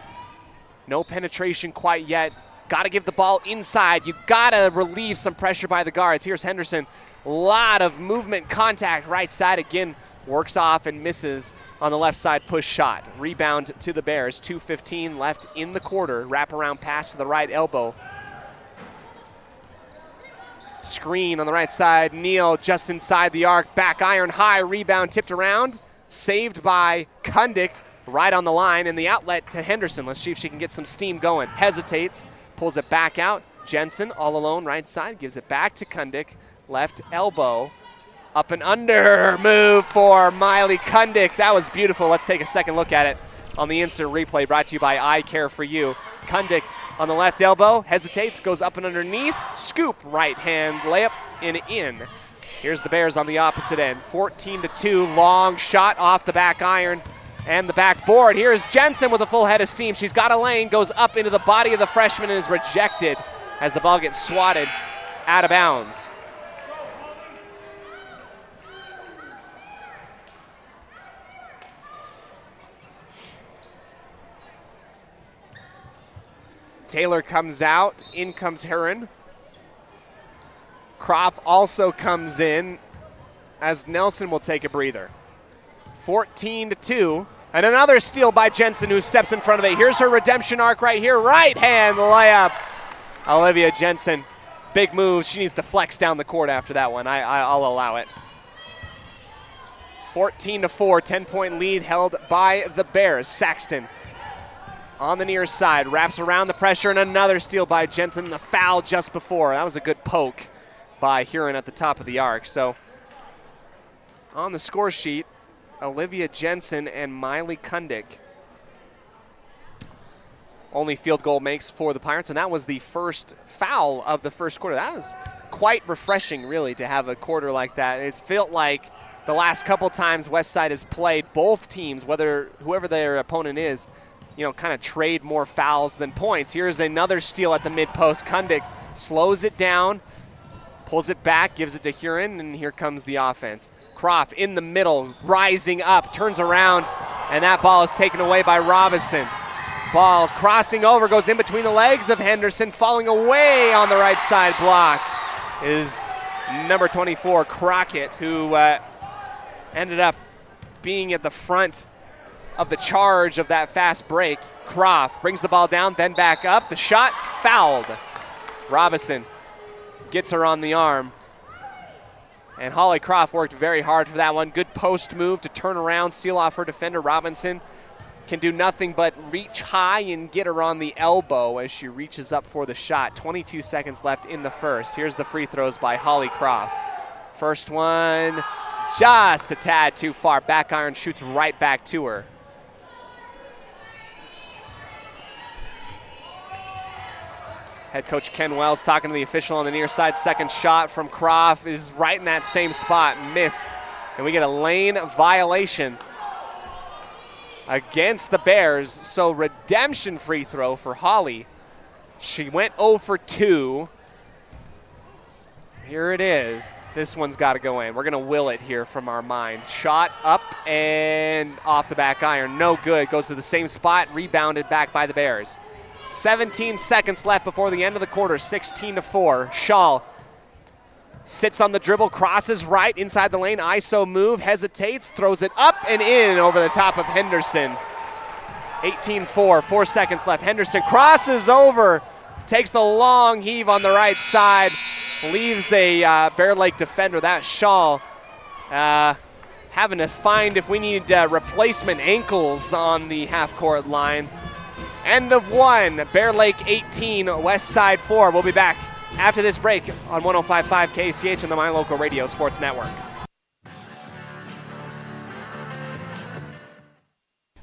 No penetration quite yet. Got to give the ball inside. You got to relieve some pressure by the guards. Here's Henderson. A lot of movement, contact right side. Again, works off and misses on the left side push shot. Rebound to the Bears. 2:15 left in the quarter. Wraparound pass to the right elbow. Screen on the right side. Neal just inside the arc. Back iron high. Rebound tipped around. Saved by Kundick right on the line. And the outlet to Henderson. Let's see if she can get some steam going. Hesitates. Pulls it back out. Jensen all alone right side. Gives it back to Kundick. Left elbow. Up and under move for Miley Kundick. That was beautiful. Let's take a second look at it on the instant replay brought to you by I Care For You. Kundick on the left elbow. Hesitates. Goes up and underneath. Scoop. Right hand layup and in. Here's the Bears on the opposite end. 14-2. Long shot off the back iron and the backboard. Here's Jensen with a full head of steam. She's got a lane. Goes up into the body of the freshman and is rejected as the ball gets swatted out of bounds. Taylor comes out. In comes Heron. Croft also comes in as Nelson will take a breather. 14-2. And another steal by Jensen, who steps in front of it. Here's her redemption arc right here. Right hand layup. Olivia Jensen. Big move. She needs to flex down the court after that one. I'll allow it. 14-4. 10-point lead held by the Bears. Saxton on the near side. Wraps around the pressure, and another steal by Jensen. The foul just before. That was a good poke by Huron at the top of the arc. So on the score sheet, Olivia Jensen and Miley Kundick. Only field goal makes for the Pirates, and that was the first foul of the first quarter. That was quite refreshing, really, to have a quarter like that. It's felt like the last couple times Westside has played, both teams, whoever their opponent is, kind of trade more fouls than points. Here's another steal at the mid-post. Kundig slows it down, pulls it back, gives it to Huron, and here comes the offense. Croft in the middle, rising up, turns around, and that ball is taken away by Robinson. Ball crossing over, goes in between the legs of Henderson, falling away on the right side block is number 24, Crockett, who ended up being at the front of the charge of that fast break. Croft brings the ball down, then back up. The shot fouled. Robinson gets her on the arm. And Holly Croft worked very hard for that one. Good post move to turn around, seal off her defender. Robinson can do nothing but reach high and get her on the elbow as she reaches up for the shot. 22 seconds left in the first. Here's the free throws by Holly Croft. First one just a tad too far. Back iron shoots right back to her. Head coach Ken Wells talking to the official on the near side. Second shot from Croft is right in that same spot, missed. And we get a lane violation against the Bears. So redemption free throw for Holly. She went 0 for 2. Here it is. This one's got to go in. We're going to will it here from our mind. Shot up and off the back iron. No good. Goes to the same spot. Rebounded back by the Bears. 17 seconds left before the end of the quarter. 16-4. Shaw sits on the dribble, crosses right inside the lane. ISO move, hesitates, throws it up and in over the top of Henderson. 18-4, 4 seconds left. Henderson crosses over, takes the long heave on the right side, leaves a Bear Lake defender. That's Shaw having to find if we need replacement ankles on the half-court line. End of one. Bear Lake 18, West Side 4. We'll be back after this break on 105.5 KCH and the My Local Radio Sports Network.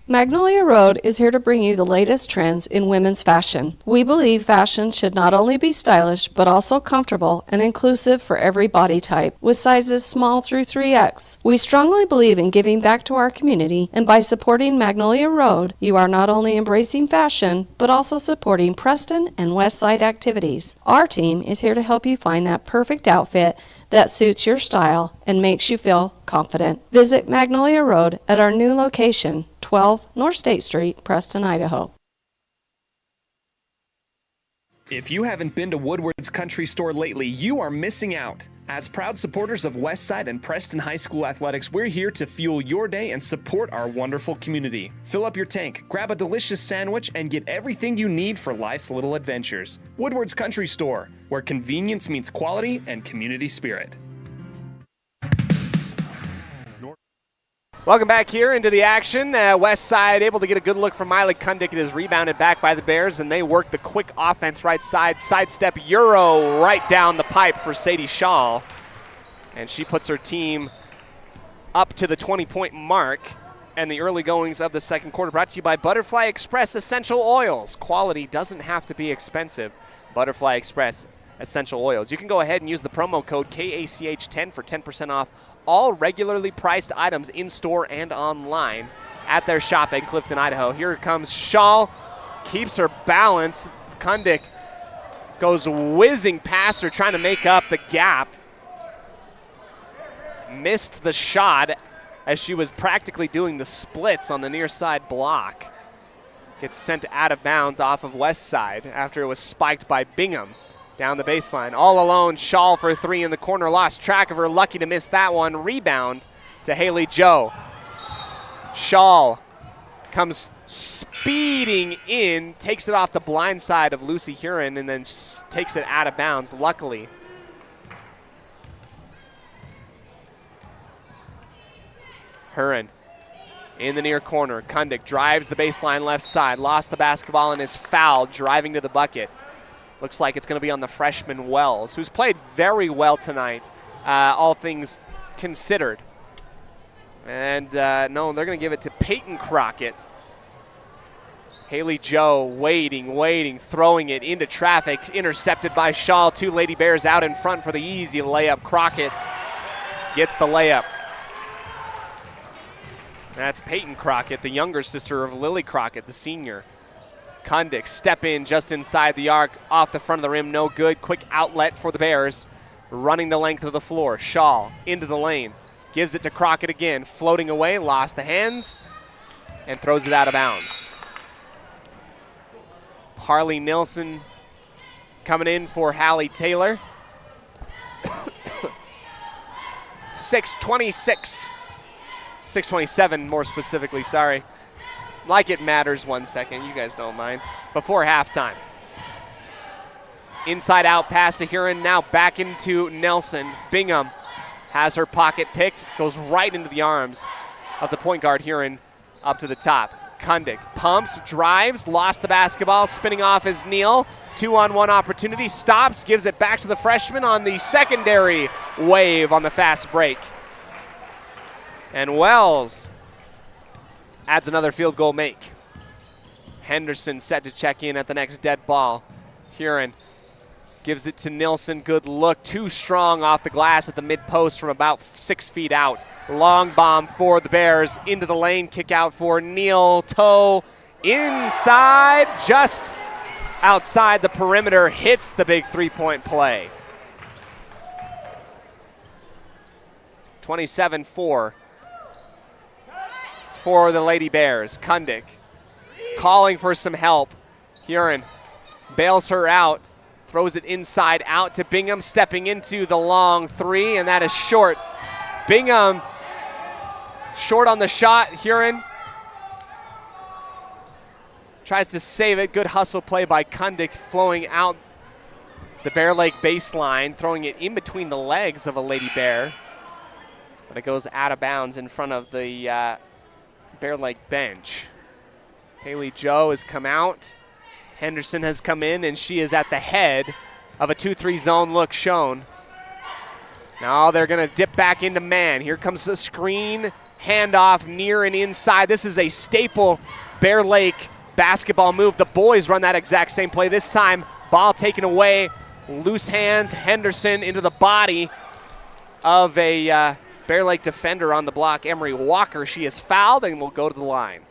Magnolia Road is here to bring you the latest trends in women's fashion. We believe fashion should not only be stylish, but also comfortable and inclusive for every body type, with sizes small through 3X. We strongly believe in giving back to our community, and by supporting Magnolia Road, you are not only embracing fashion, but also supporting Preston and West Side activities. Our team is here to help you find that perfect outfit that suits your style and makes you feel confident. Visit Magnolia Road at our new location, 12 North State Street, Preston, Idaho. If you haven't been to Woodward's Country Store lately, you are missing out. As proud supporters of Westside and Preston High School athletics, we're here to fuel your day and support our wonderful community. Fill up your tank, grab a delicious sandwich, and get everything you need for life's little adventures. Woodward's Country Store, where convenience meets quality and community spirit. Welcome back here into the action. West Side able to get a good look from Miley Kundig. It is rebounded back by the Bears, and they work the quick offense right side. Sidestep Euro right down the pipe for Sadie Shaw. And she puts her team up to the 20-point mark. And the early goings of the second quarter brought to you by Butterfly Express Essential Oils. Quality doesn't have to be expensive. Butterfly Express Essential Oils. You can go ahead and use the promo code KACH10 for 10% off all regularly priced items in-store and online at their shop in Clifton, Idaho. Here comes Shaw, keeps her balance. Kundig goes whizzing past her, trying to make up the gap. Missed the shot as she was practically doing the splits on the near side block. Gets sent out of bounds off of West Side after it was spiked by Bingham. Down the baseline, all alone, Shaw for three in the corner, lost track of her, lucky to miss that one. Rebound to Haley Joe. Shaw comes speeding in, takes it off the blind side of Lucy Huron, and then takes it out of bounds, luckily. Huron in the near corner. Kundig drives the baseline left side, lost the basketball and is fouled, driving to the bucket. Looks like it's going to be on the freshman Wells, who's played very well tonight, all things considered. And no, they're going to give it to Peyton Crockett. Haley Joe waiting, throwing it into traffic, intercepted by Shaw. Two Lady Bears out in front for the easy layup. Crockett gets the layup. That's Peyton Crockett, the younger sister of Lily Crockett, the senior. Kundick step in just inside the arc, off the front of the rim, no good. Quick outlet for the Bears, running the length of the floor. Shaw into the lane, gives it to Crockett again, floating away, lost the hands, and throws it out of bounds. Harley Nilsson coming in for Hallie Taylor. 6:26. 6:27 more specifically, sorry. Like it matters 1 second, you guys don't mind. Before halftime. Inside out pass to Huron, now back into Nelson. Bingham has her pocket picked, goes right into the arms of the point guard Huron up to the top. Kundick pumps, drives, lost the basketball, spinning off is Neal. 2-on-1 opportunity, stops, gives it back to the freshman on the secondary wave on the fast break. And Wells adds another field goal make. Henderson set to check in at the next dead ball. Huron gives it to Nilsson, good look, too strong off the glass at the mid post from about 6 feet out. Long bomb for the Bears, into the lane, kick out for Neal, toe inside, just outside the perimeter, hits the big three-point play. 27-4 for the Lady Bears. Kundick calling for some help. Huron bails her out, throws it inside out to Bingham, stepping into the long three, and that is short. Bingham short on the shot. Huron tries to save it. Good hustle play by Kundick, flowing out the Bear Lake baseline, throwing it in between the legs of a Lady Bear. But it goes out of bounds in front of the Bear Lake bench. Haley Joe has come out. Henderson has come in, and she is at the head of a 2-3 zone look shown. Now they're going to dip back into man. Here comes the screen, handoff near and inside. This is a staple Bear Lake basketball move. The boys run that exact same play. This time, ball taken away, loose hands, Henderson into the body of a Bear Lake defender on the block, Emery Walker. She is fouled and will go to the line.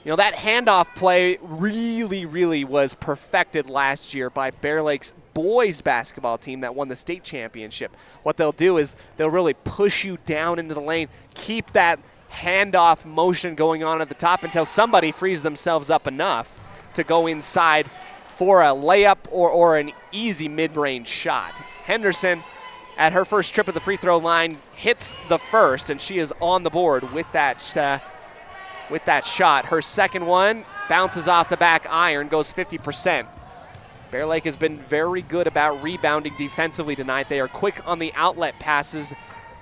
You know, that handoff play really was perfected last year by Bear Lake's boys basketball team that won the state championship. What they'll do is they'll really push you down into the lane, keep that handoff motion going on at the top until somebody frees themselves up enough to go inside for a layup or an easy mid-range shot. Henderson, at her first trip of the free throw line, hits the first, and she is on the board with that shot. Her second one bounces off the back iron, goes 50%. Bear Lake has been very good about rebounding defensively tonight. They are quick on the outlet passes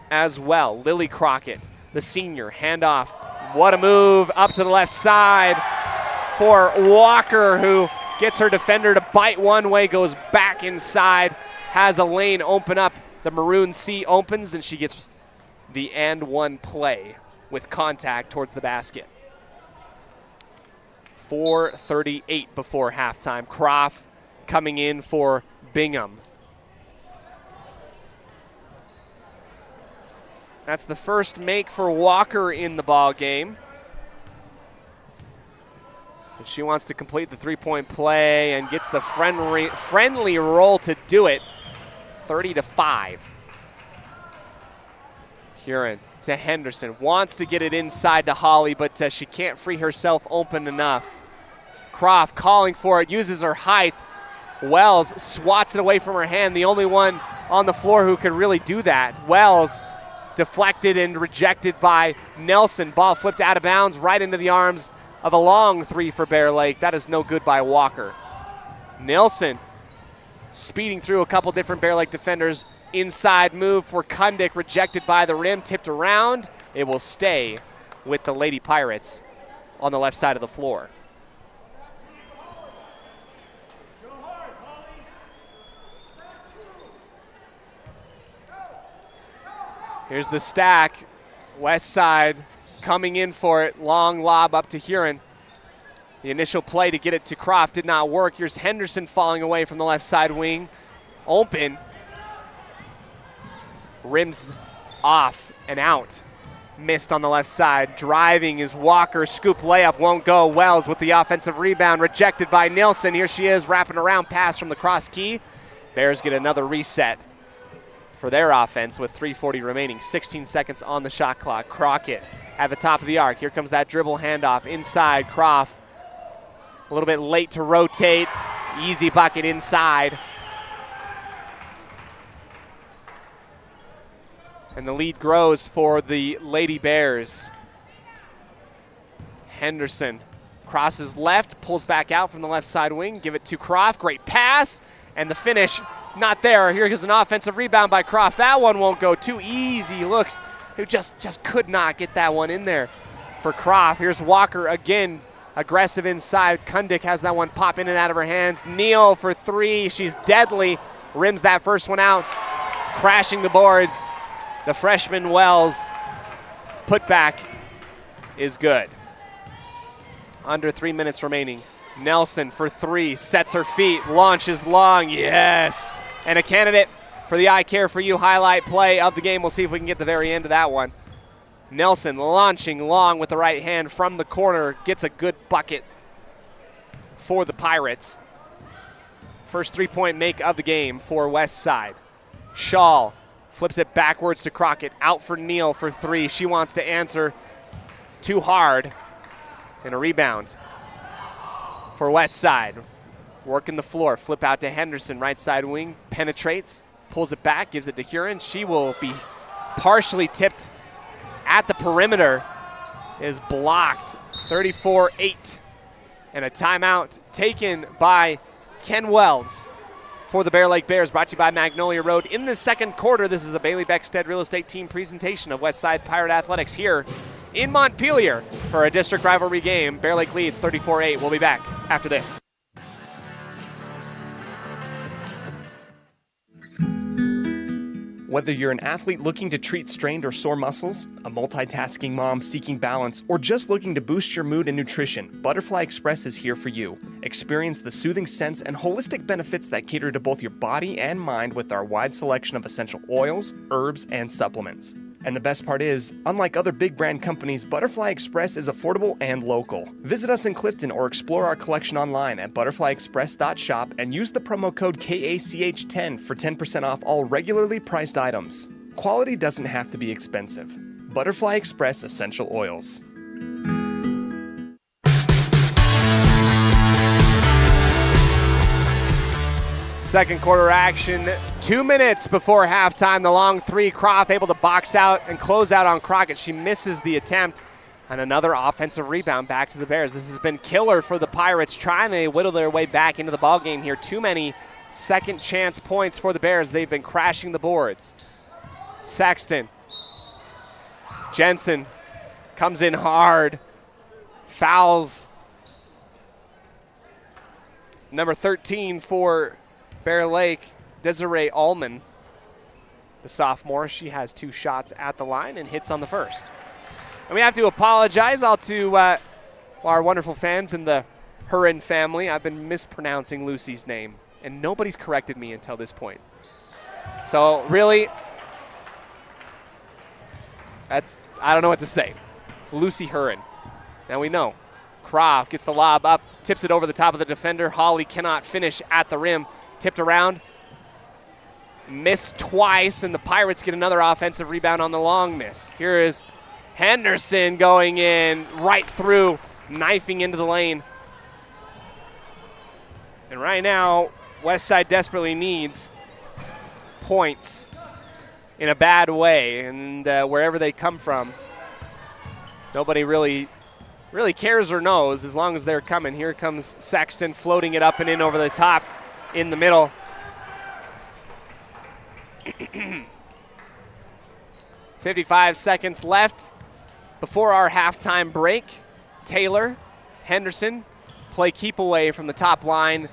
as well. Lily Crockett, the senior, handoff. What a move up to the left side for Walker, who gets her defender to bite one way, goes back inside, has a lane open up. The Maroon Sea opens, and she gets the and one play with contact towards the basket. 4:38 before halftime. Croft coming in for Bingham. That's the first make for Walker in the ball game. And she wants to complete the three-point play and gets the friendly roll to do it. 30-5. Huron to Henderson. Wants to get it inside to Holly, but she can't free herself open enough. Croft calling for it, uses her height. Wells swats it away from her hand, the only one on the floor who could really do that. Wells deflected and rejected by Nelson. Ball flipped out of bounds right into the arms of a long three for Bear Lake. That is no good by Walker. Nelson speeding through a couple different Bear Lake defenders. Inside move for Kundick, rejected by the rim, tipped around. It will stay with the Lady Pirates on the left side of the floor. Here's the stack. West side coming in for it. Long lob up to Huron. The initial play to get it to Croft did not work. Here's Henderson falling away from the left side wing. Open. Rims off and out. Missed on the left side. Driving is Walker. Scoop layup won't go. Wells with the offensive rebound. Rejected by Nilsson. Here she is wrapping around. Pass from the cross key. Bears get another reset for their offense with 3:40 remaining. 16 seconds on the shot clock. Crockett at the top of the arc. Here comes that dribble handoff. Inside. Croft a little bit late to rotate. Easy bucket inside. And the lead grows for the Lady Bears. Henderson crosses left, pulls back out from the left side wing. Give it to Croft. Great pass. And the finish not there. Here is an offensive rebound by Croft. That one won't go. Too easy looks. Who just could not get that one in there for Croft. Here's Walker again. Aggressive inside. Kundick has that one pop in and out of her hands. Neal for three. She's deadly. Rims that first one out. Crashing the boards. The freshman Wells putback is good. Under 3 minutes remaining. Nelson for three, sets her feet, launches long, yes. And a candidate for the I Care For You highlight play of the game. We'll see if we can get the very end of that one. Nelson launching long with the right hand from the corner, gets a good bucket for the Pirates. First three-point make of the game for West Side. Shaw flips it backwards to Crockett. Out for Neal for three. She wants to answer too hard. And a rebound for West Side. Working the floor. Flip out to Henderson. Right side wing. Penetrates. Pulls it back. Gives it to Huron. She will be partially tipped at the perimeter. Is blocked. 34-8. And a timeout taken by Ken Wells for the Bear Lake Bears, brought to you by Magnolia Road. In the second quarter, this is a Bailey Beckstead Real Estate Team presentation of Westside Pirate Athletics here in Montpelier for a district rivalry game. Bear Lake leads 34-8. We'll be back after this. Whether you're an athlete looking to treat strained or sore muscles, a multitasking mom seeking balance, or just looking to boost your mood and nutrition, Butterfly Express is here for you. Experience the soothing scents and holistic benefits that cater to both your body and mind with our wide selection of essential oils, herbs, and supplements. And the best part is, unlike other big brand companies, Butterfly Express is affordable and local. Visit us in Clifton or explore our collection online at butterflyexpress.shop and use the promo code KACH10 for 10% off all regularly priced items. Quality doesn't have to be expensive. Butterfly Express Essential Oils. Second quarter action, 2 minutes before halftime. The long three, Croft able to box out and close out on Crockett. She misses the attempt, and another offensive rebound back to the Bears. This has been killer for the Pirates, trying to whittle their way back into the ballgame here. Too many second chance points for the Bears. They've been crashing the boards. Saxton. Jensen comes in hard. Fouls. Number 13 for Bear Lake, Desiree Allman, the sophomore. She has two shots at the line and hits on the first. And we have to apologize all to our wonderful fans in the Huron family. I've been mispronouncing Lucy's name, and nobody's corrected me until this point. So really, I don't know what to say. Lucy Huron. Now we know. Croft gets the lob up, tips it over the top of the defender. Holly cannot finish at the rim. Tipped around, missed twice, and the Pirates get another offensive rebound on the long miss. Here is Henderson going in right through, knifing into the lane. And right now, Westside desperately needs points in a bad way, and wherever they come from, nobody really cares or knows as long as they're coming. Here comes Sexton floating it up and in over the top. In the middle. 55 seconds left before our halftime break. Taylor, Henderson play keep away from the top line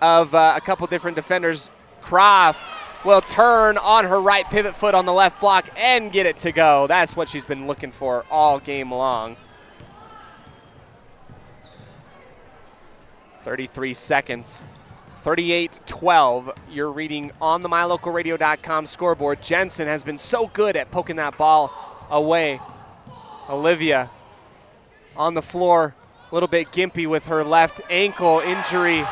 of a couple different defenders. Croft will turn on her right pivot foot on the left block and get it to go. That's what she's been looking for all game long. 33 seconds. 38-12, you're reading on the MyLocalRadio.com scoreboard. Jensen has been so good at poking that ball away Olivia on the floor, a little bit gimpy with her left ankle injury.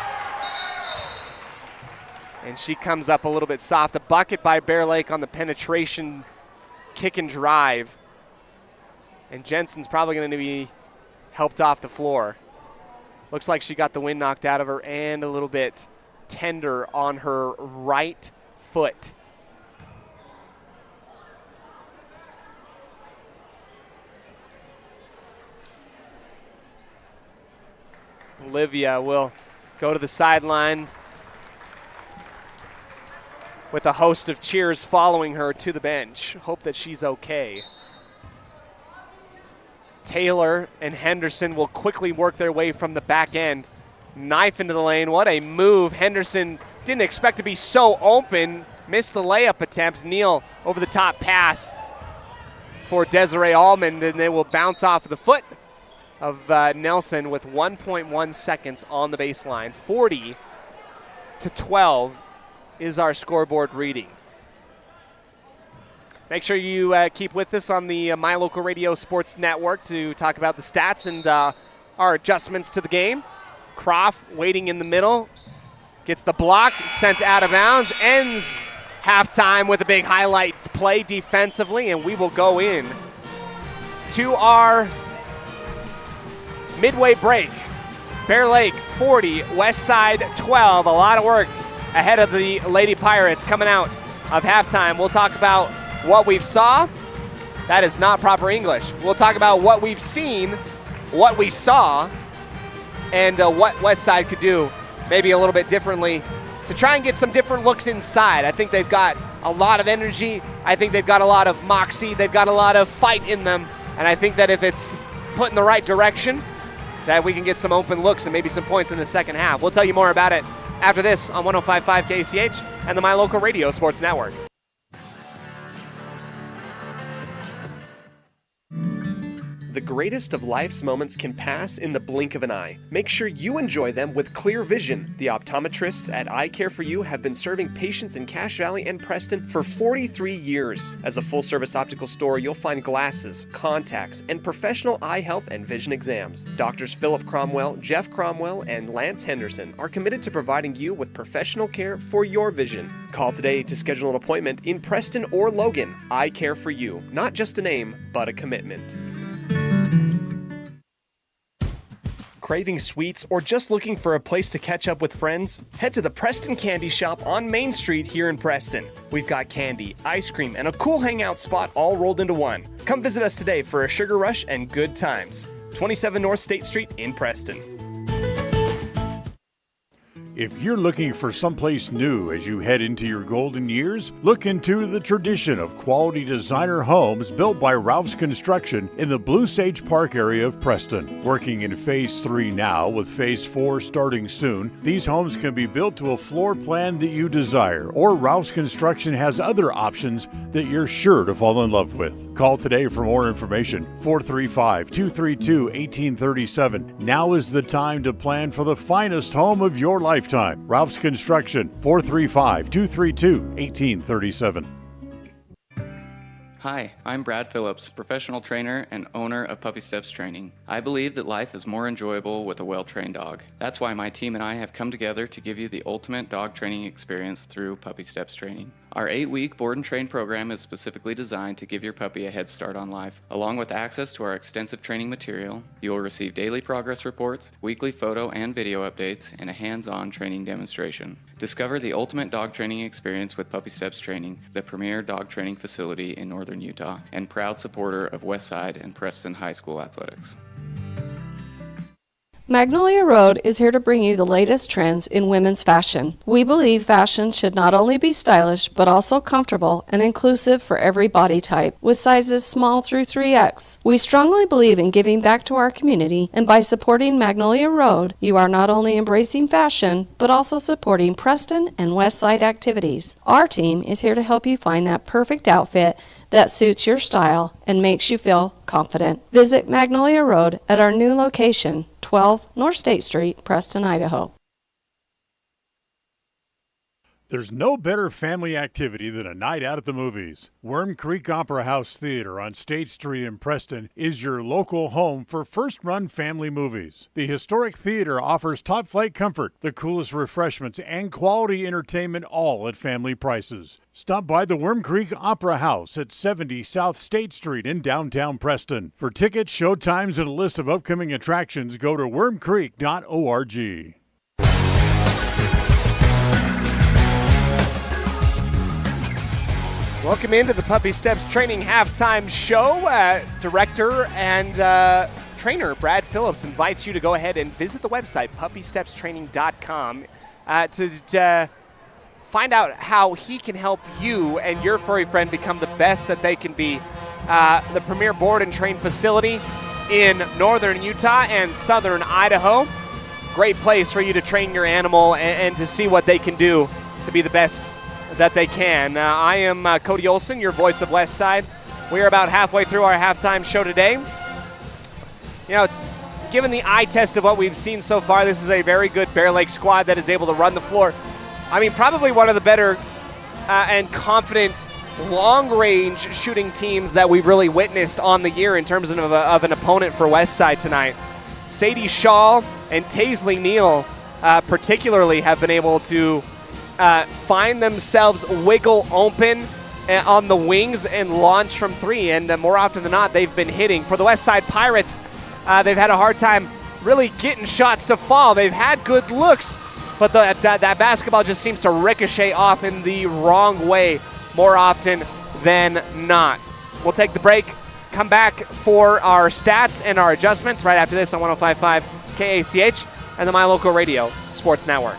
And she comes up a little bit soft. A bucket by Bear Lake on the penetration kick and drive. And Jensen's probably going to be helped off the floor. Looks like she got the wind knocked out of her and a little bit tender on her right foot. Olivia will go to the sideline with a host of cheers following her to the bench. Hope that she's okay. Taylor and Henderson will quickly work their way from the back end. Knife into the lane. What a move. Henderson didn't expect to be so open. Missed the layup attempt. Neal over the top pass for Desiree Allman. And they will bounce off the foot of Nelson with 1.1 seconds on the baseline. 40-12 is our scoreboard reading. Make sure you keep with us on the My Local Radio Sports Network to talk about the stats and our adjustments to the game. Croft waiting in the middle, gets the block, sent out of bounds, ends halftime with a big highlight play defensively, and we will go in to our midway break. Bear Lake 40, Westside 12. A lot of work ahead of the Lady Pirates coming out of halftime. We'll talk about what we've saw. That is not proper English. We'll talk about what we've seen, what we saw, and what Westside could do maybe a little bit differently to try and get some different looks inside. I think they've got a lot of energy. I think they've got a lot of moxie. They've got a lot of fight in them. And I think that if it's put in the right direction, that we can get some open looks and maybe some points in the second half. We'll tell you more about it after this on 105.5 KCH and the My Local Radio Sports Network. The greatest of life's moments can pass in the blink of an eye. Make sure you enjoy them with clear vision. The optometrists at Eye Care for You have been serving patients in Cache Valley and Preston for 43 years. As a full-service optical store, you'll find glasses, contacts, and professional eye health and vision exams. Doctors Philip Cromwell, Jeff Cromwell, and Lance Henderson are committed to providing you with professional care for your vision. Call today to schedule an appointment in Preston or Logan. Eye Care for You. Not just a name, but a commitment. Craving sweets or just looking for a place to catch up with friends? Head to the Preston Candy Shop on Main Street here in Preston. We've got candy, ice cream, and a cool hangout spot all rolled into one. Come visit us today for a sugar rush and good times. 27 North State Street in Preston. If you're looking for someplace new as you head into your golden years, look into the tradition of quality designer homes built by Ralph's Construction in the Blue Sage Park area of Preston. Working in Phase 3 now, with Phase 4 starting soon, these homes can be built to a floor plan that you desire, or Ralph's Construction has other options that you're sure to fall in love with. Call today for more information, 435-232-1837. Now is the time to plan for the finest home of your lifetime. Ralph's Construction, 435-232-1837. Hi, I'm Brad Phillips, professional trainer and owner of Puppy Steps Training. I believe that life is more enjoyable with a well-trained dog. That's why my team and I have come together to give you the ultimate dog training experience through Puppy Steps Training. Our 8-week board and train program is specifically designed to give your puppy a head start on life. Along with access to our extensive training material, you will receive daily progress reports, weekly photo and video updates, and a hands-on training demonstration. Discover the ultimate dog training experience with Puppy Steps Training, the premier dog training facility in northern Utah, and proud supporter of Westside and Preston High School athletics. Magnolia Road is here to bring you the latest trends in women's fashion. We believe fashion should not only be stylish, but also comfortable and inclusive for every body type, with sizes small through 3X. We strongly believe in giving back to our community, and by supporting Magnolia Road, you are not only embracing fashion, but also supporting Preston and Westside activities. Our team is here to help you find that perfect outfit that suits your style and makes you feel confident. Visit Magnolia Road at our new location, 12 North State Street, Preston, Idaho. There's no better family activity than a night out at the movies. Worm Creek Opera House Theater on State Street in Preston is your local home for first-run family movies. The historic theater offers top-flight comfort, the coolest refreshments, and quality entertainment, all at family prices. Stop by the Worm Creek Opera House at 70 South State Street in downtown Preston. For tickets, showtimes, and a list of upcoming attractions, go to wormcreek.org. Welcome into the Puppy Steps Training Halftime Show. Director and trainer Brad Phillips invites you to go ahead and visit the website, puppystepstraining.com, to find out how he can help you and your furry friend become the best that they can be. The premier board and train facility in northern Utah and southern Idaho. Great place for you to train your animal and to see what they can do to be the best that they can. I am Cody Olsen, your voice of West Side. We are about halfway through our halftime show today. You know, given the eye test of what we've seen so far, this is a very good Bear Lake squad that is able to run the floor. I mean, probably one of the better and confident long-range shooting teams that we've really witnessed on the year in terms of an opponent for West Side tonight. Sadie Shaw and Taisley Neal particularly have been able to find themselves wiggle open on the wings and launch from three, and more often than not, they've been hitting. For the West Side Pirates, they've had a hard time really getting shots to fall. They've had good looks, but that basketball just seems to ricochet off in the wrong way more often than not. We'll take the break, come back for our stats and our adjustments right after this on 105.5 KACH and the My Local Radio Sports Network.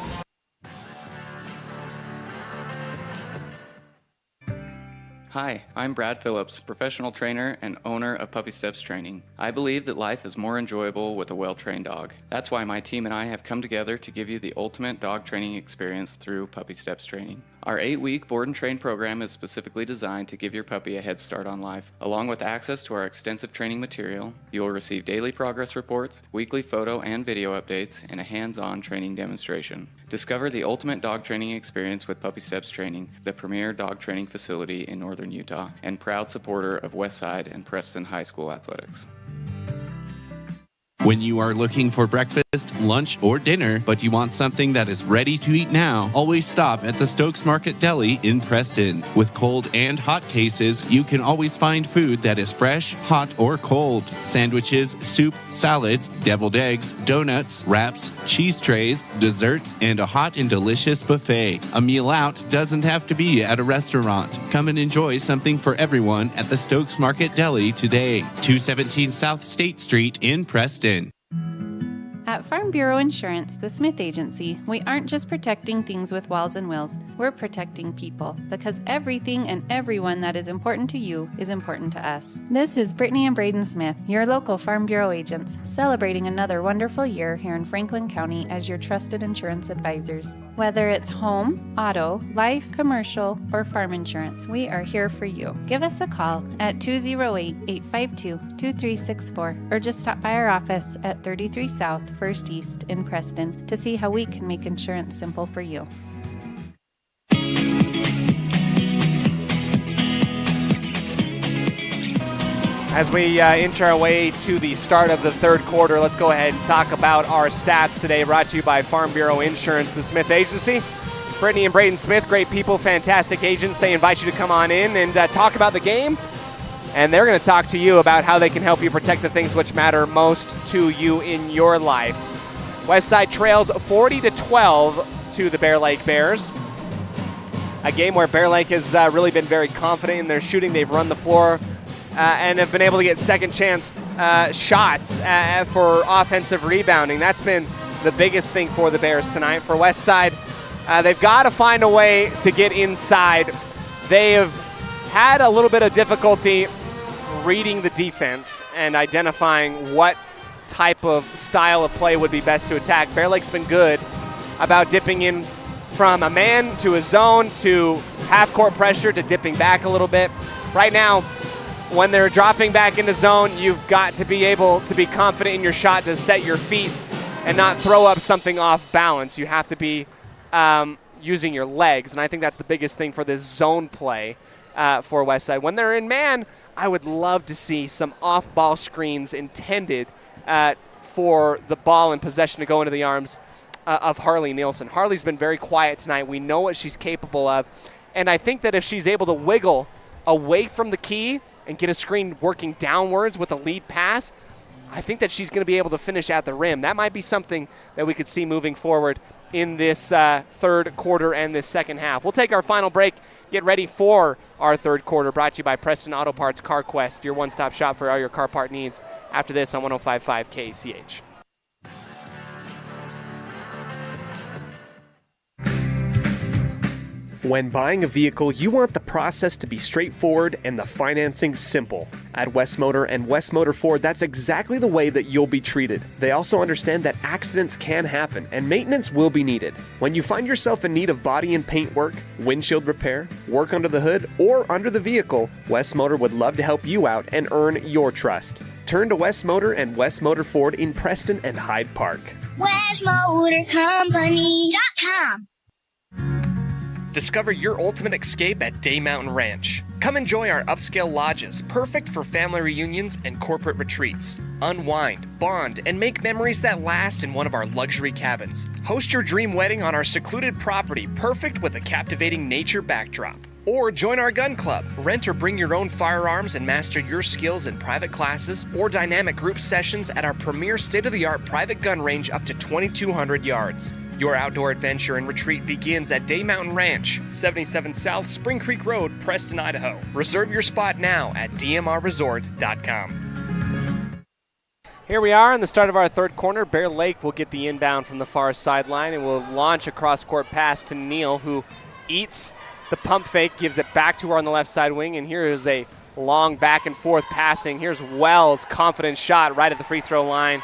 Hi, I'm Brad Phillips, professional trainer and owner of Puppy Steps Training. I believe that life is more enjoyable with a well-trained dog. That's why my team and I have come together to give you the ultimate dog training experience through Puppy Steps Training. Our 8-week board and train program is specifically designed to give your puppy a head start on life. Along with access to our extensive training material, you will receive daily progress reports, weekly photo and video updates, and a hands-on training demonstration. Discover the ultimate dog training experience with Puppy Steps Training, the premier dog training facility in northern Utah, and proud supporter of Westside and Preston High School athletics. When you are looking for breakfast, lunch, or dinner, but you want something that is ready to eat now, always stop at the Stokes Market Deli in Preston. With cold and hot cases, you can always find food that is fresh, hot, or cold. Sandwiches, soup, salads, deviled eggs, donuts, wraps, cheese trays, desserts, and a hot and delicious buffet. A meal out doesn't have to be at a restaurant. Come and enjoy something for everyone at the Stokes Market Deli today. 217 South State Street in Preston. At Farm Bureau Insurance, the Smith Agency, we aren't just protecting things with walls and wills, we're protecting people, because everything and everyone that is important to you is important to us. This is Brittany and Braden Smith, your local Farm Bureau agents, celebrating another wonderful year here in Franklin County as your trusted insurance advisors. Whether it's home, auto, life, commercial, or farm insurance, we are here for you. Give us a call at 208-852-2364 or just stop by our office at 33 South 1st East in Preston to see how we can make insurance simple for you. As we inch our way to the start of the third quarter, let's go ahead and talk about our stats today, brought to you by Farm Bureau Insurance, the Smith Agency. Brittany and Braden Smith, great people, fantastic agents. They invite you to come on in and talk about the game, and they're going to talk to you about how they can help you protect the things which matter most to you in your life. Westside trails 40-12 to the Bear Lake Bears. A game where Bear Lake has really been very confident in their shooting. They've run the floor and have been able to get second chance shots for offensive rebounding. That's been the biggest thing for the Bears tonight. For Westside, they've got to find a way to get inside. They have had a little bit of difficulty reading the defense and identifying what type of style of play would be best to attack. Bear Lake's been good about dipping in from a man to a zone to half-court pressure to dipping back a little bit. Right now, when they're dropping back into zone, you've got to be able to be confident in your shot to set your feet and not throw up something off balance. You have to be using your legs, and I think that's the biggest thing for this zone play for Westside. When they're in man, I would love to see some off-ball screens intended for the ball in possession to go into the arms of Harley Nielsen. Harley's been very quiet tonight. We know what she's capable of, and I think that if she's able to wiggle away from the key and get a screen working downwards with a lead pass, I think that she's going to be able to finish at the rim. That might be something that we could see moving forward in this third quarter and this second half. We'll take our final break, get ready for our third quarter, brought to you by Preston Auto Parts CarQuest, your one-stop shop for all your car part needs, after this on 105.5 KCH. When buying a vehicle, you want the process to be straightforward and the financing simple. At West Motor and West Motor Ford, that's exactly the way that you'll be treated. They also understand that accidents can happen and maintenance will be needed. When you find yourself in need of body and paint work, windshield repair, work under the hood, or under the vehicle, West Motor would love to help you out and earn your trust. Turn to West Motor and West Motor Ford in Preston and Hyde Park. WestMotorCompany.com. Discover your ultimate escape at Day Mountain Ranch. Come enjoy our upscale lodges, perfect for family reunions and corporate retreats. Unwind, bond, and make memories that last in one of our luxury cabins. Host your dream wedding on our secluded property, perfect with a captivating nature backdrop. Or join our gun club. Rent or bring your own firearms and master your skills in private classes or dynamic group sessions at our premier state-of-the-art private gun range up to 2,200 yards. Your outdoor adventure and retreat begins at Day Mountain Ranch, 77 South Spring Creek Road, Preston, Idaho. Reserve your spot now at dmrresort.com. Here we are in the start of our third quarter. Bear Lake will get the inbound from the far sideline and will launch a cross-court pass to Neal, who eats the pump fake, gives it back to her on the left side wing, and here is a long back and forth passing. Here's Wells' confident shot right at the free throw line.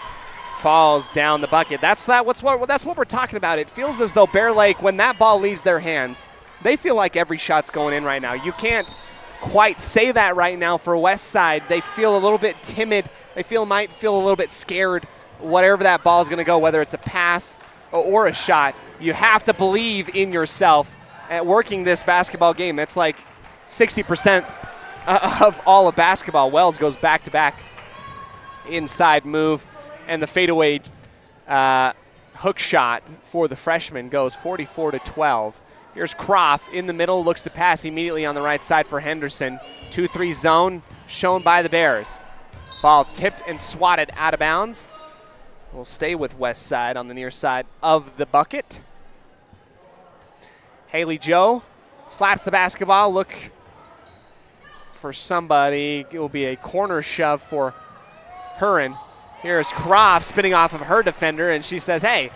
Falls down the bucket. That's what we're talking about. It feels as though Bear Lake, when that ball leaves their hands, they feel like every shot's going in right now. You can't quite say that right now for West Side. They feel a little bit timid. They might feel a little bit scared, whatever that ball is going to go, whether it's a pass or a shot. You have to believe in yourself at working this basketball game. That's like 60% of all of basketball. Wells goes back-to-back inside move. And the fadeaway hook shot for the freshman goes 44-12. Here's Croft in the middle, looks to pass immediately on the right side for Henderson. 2-3 zone shown by the Bears. Ball tipped and swatted out of bounds. We'll stay with West Side on the near side of the bucket. Haley Joe slaps the basketball. Look for somebody. It will be a corner shove for Huron. Here's Croft spinning off of her defender, and she says, hey,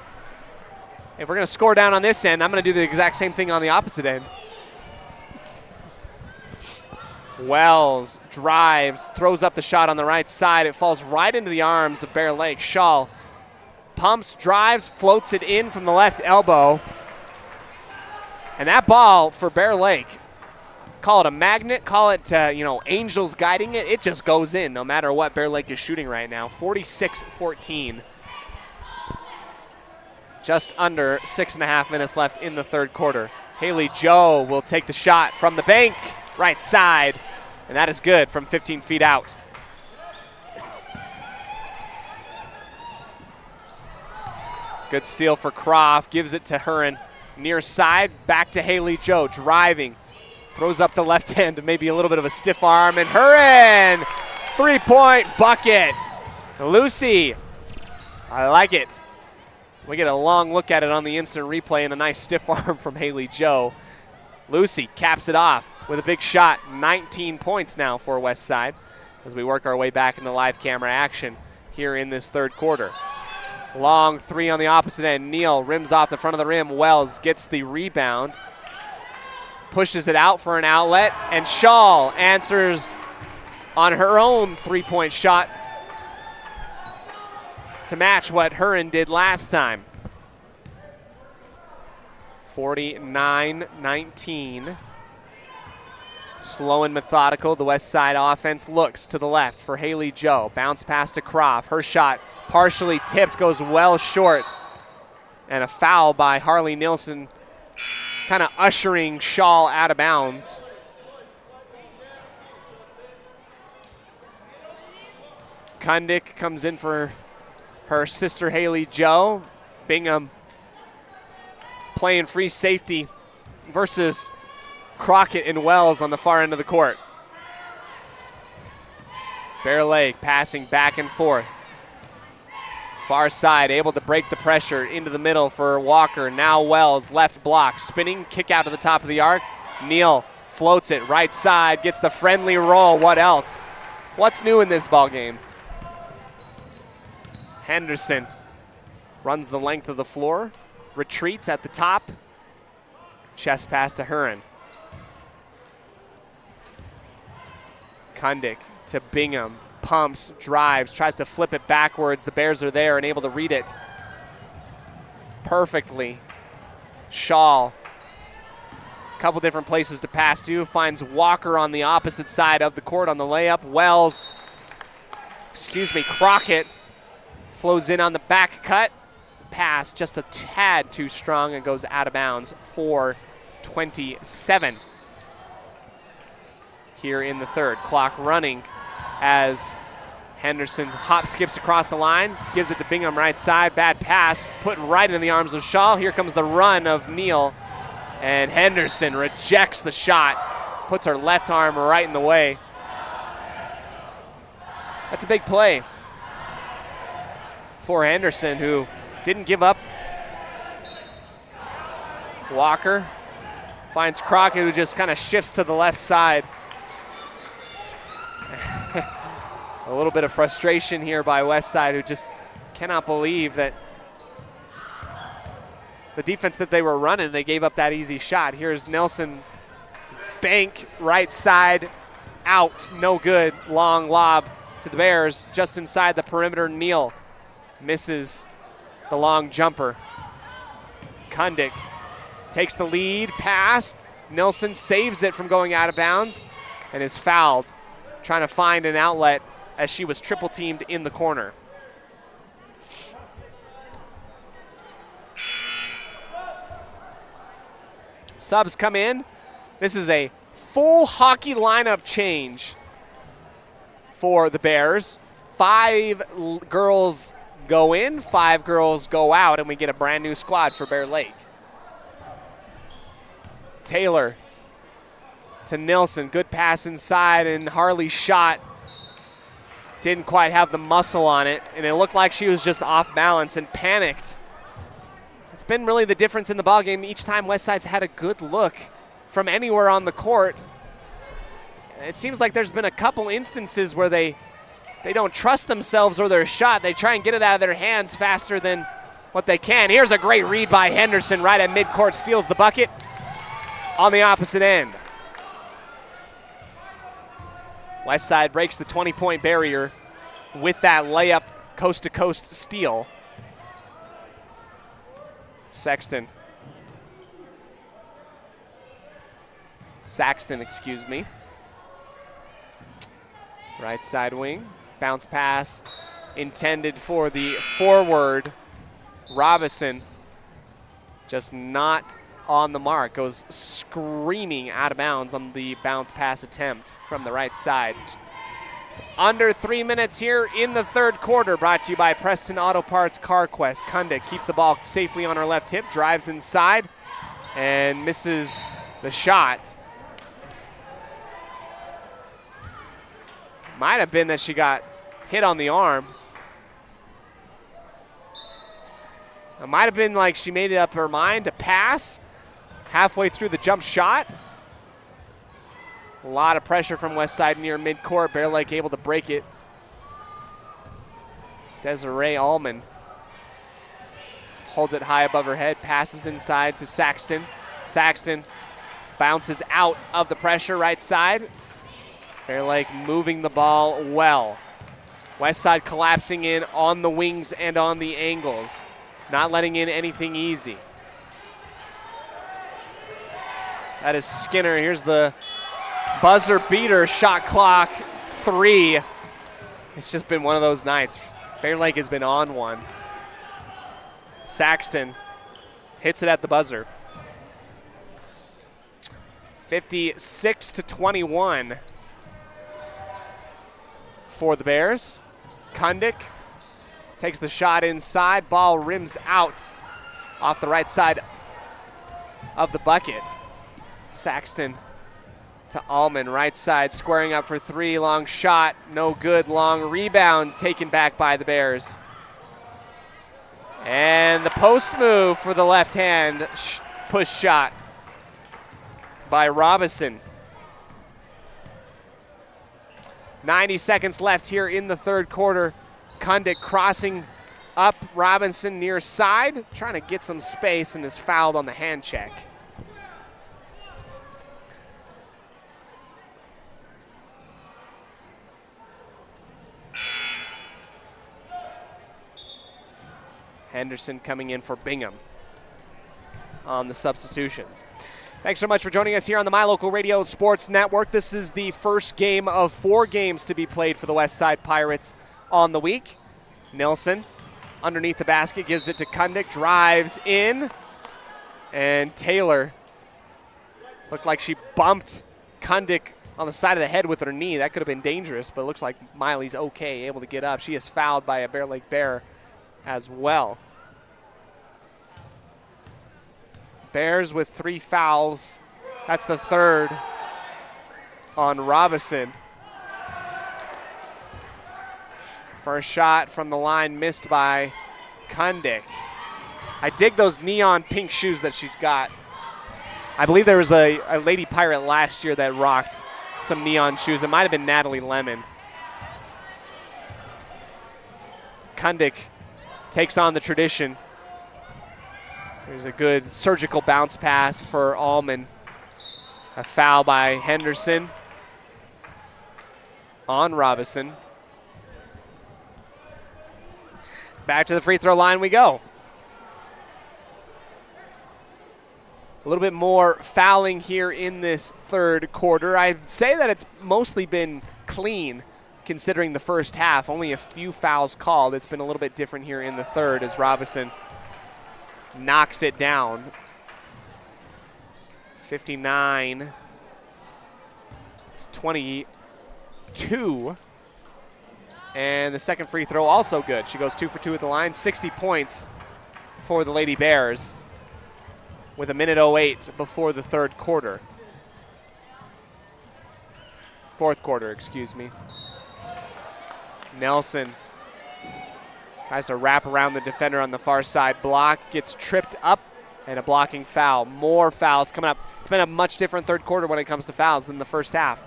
if we're going to score down on this end, I'm going to do the exact same thing on the opposite end. Wells drives, throws up the shot on the right side. It falls right into the arms of Bear Lake. Shaw pumps, drives, floats it in from the left elbow. And that ball for Bear Lake, call it a magnet, call it, angels guiding it. It just goes in no matter what Bear Lake is shooting right now. 46-14. Just under 6.5 minutes left in the third quarter. Haley Joe will take the shot from the bank, right side, and that is good from 15 feet out. Good steal for Croft, gives it to Huron. Near side, back to Haley Joe, driving. Throws up the left hand, maybe a little bit of a stiff arm, and Huron, three-point bucket. Lucy, I like it. We get a long look at it on the instant replay and a nice stiff arm from Haley Joe. Lucy caps it off with a big shot. 19 points now for West Side as we work our way back into live camera action here in this third quarter. Long three on the opposite end. Neal rims off the front of the rim. Wells gets the rebound. Pushes it out for an outlet, and Shaw answers on her own three-point shot to match what Huron did last time. 49-19. Slow and methodical, the West Side offense looks to the left for Haley Joe. Bounce pass to Croft. Her shot partially tipped, goes well short. And a foul by Harley Nielsen kind of ushering Shaw out of bounds. Kundick comes in for her sister Haley Joe. Bingham playing free safety versus Crockett and Wells on the far end of the court. Bear Lake passing back and forth. Far side, able to break the pressure into the middle for Walker. Now Wells, left block, spinning, kick out to the top of the arc. Neal floats it, right side, gets the friendly roll. What else? What's new in this ball game? Henderson runs the length of the floor, retreats at the top. Chest pass to Huron. Kundick to Bingham. Pumps, drives, tries to flip it backwards. The Bears are there and able to read it perfectly. Shaw, a couple different places to pass to, finds Walker on the opposite side of the court on the layup. Crockett flows in on the back cut. Pass just a tad too strong and goes out of bounds for 27 here in the third. Clock running as Henderson hop skips across the line, gives it to Bingham right side. Bad pass put right in the arms of Shaw. Here comes the run of Neal, and Henderson rejects the shot, puts her left arm right in the way. That's a big play for Henderson, who didn't give up. Walker finds Crockett, who just kind of shifts to the left side. A little bit of frustration here by Westside, who just cannot believe that the defense that they were running, they gave up that easy shot. Here's Nelson, bank, right side, out, no good. Long lob to the Bears, just inside the perimeter. Neal misses the long jumper. Kundick takes the lead, passed. Nilsson saves it from going out of bounds and is fouled, trying to find an outlet as she was triple teamed in the corner. Subs come in. This is a full hockey lineup change for the Bears. 5 girls go in, 5 girls go out, and we get a brand new squad for Bear Lake. Taylor to Nilsson, good pass inside, and Harley's shot didn't quite have the muscle on it, and it looked like she was just off balance and panicked. It's been really the difference in the ballgame. Each time Westside's had a good look from anywhere on the court. It seems like there's been a couple instances where they don't trust themselves or their shot. They try and get it out of their hands faster than what they can. Here's a great read by Henderson right at midcourt, steals the bucket on the opposite end. Westside breaks the 20-point barrier with that layup coast-to-coast steal. Saxton, excuse me. Right side wing, bounce pass intended for the forward. Robinson just not on the mark, goes screaming out of bounds on the bounce pass attempt from the right side. Under 3 minutes here in the third quarter, brought to you by Preston Auto Parts CarQuest. Kundick keeps the ball safely on her left hip, drives inside, and misses the shot. Might have been that she got hit on the arm. It might have been like she made up her mind to pass halfway through the jump shot. A lot of pressure from Westside near midcourt. Bear Lake able to break it. Desiree Allman holds it high above her head, passes inside to Saxton. Saxton bounces out of the pressure right side. Bear Lake moving the ball well. Westside collapsing in on the wings and on the angles, not letting in anything easy. That is Skinner. Here's the buzzer beater, shot clock 3. It's just been one of those nights. Bear Lake has been on one. Saxton hits it at the buzzer. 56-21 for the Bears. Kundick takes the shot inside. Ball rims out off the right side of the bucket. Saxton to Allman, right side, squaring up for three. Long shot, no good. Long rebound taken back by the Bears. And the post move for the left hand push shot by Robinson. 90 seconds left here in the third quarter. Kundick crossing up Robinson near side, trying to get some space, and is fouled on the hand check. Henderson coming in for Bingham on the substitutions. Thanks so much for joining us here on the My Local Radio Sports Network. This is the first game of 4 games to be played for the West Side Pirates on the week. Nilsson underneath the basket gives it to Kundick, drives in, and Taylor looked like she bumped Kundick on the side of the head with her knee. That could have been dangerous, but it looks like Miley's okay, able to get up. She is fouled by a Bear Lake Bear as well. Bears with 3 fouls. That's the third on Robinson. First shot from the line missed by Kundick. I dig those neon pink shoes that she's got. I believe there was a Lady Pirate last year that rocked some neon shoes. It might have been Natalie Lemon. Kundick takes on the tradition. There's a good surgical bounce pass for Allman. A foul by Henderson on Robinson. Back to the free throw line we go. A little bit more fouling here in this third quarter. I'd say that it's mostly been clean considering the first half. Only a few fouls called. It's been a little bit different here in the third as Robinson knocks it down. 59. It's 22. And the second free throw also good. She goes 2 for 2 at the line. 60 points for the Lady Bears with a minute 08 before the third quarter. Fourth quarter, excuse me. Nelson tries to wrap around the defender on the far side. Block, gets tripped up, and a blocking foul. More fouls coming up. It's been a much different third quarter when it comes to fouls than the first half.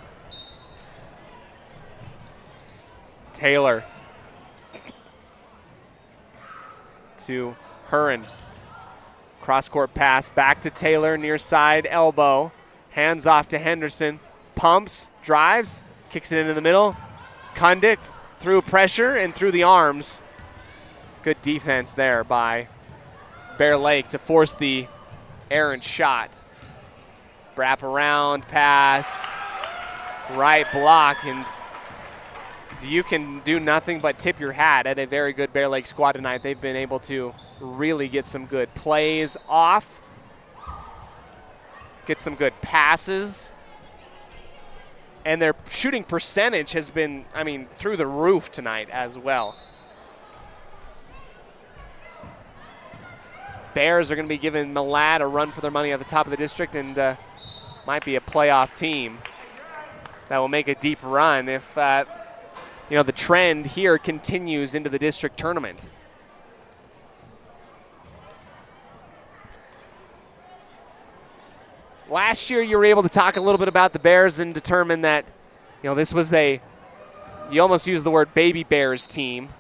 Taylor to Huron. Cross-court pass back to Taylor, near side elbow. Hands off to Henderson. Pumps, drives, kicks it into the middle. Kundick through pressure and through the arms. Good defense there by Bear Lake to force the errant shot. Wrap around pass, right block, and you can do nothing but tip your hat at a very good Bear Lake squad tonight. They've been able to really get some good plays off, get some good passes, and their shooting percentage has been, I mean, through the roof tonight as well. Bears are going to be giving Malad a run for their money at the top of the district, and might be a playoff team that will make a deep run if the trend here continues into the district tournament. Last year you were able to talk a little bit about the Bears and determine that, this was you almost used the word baby Bears team.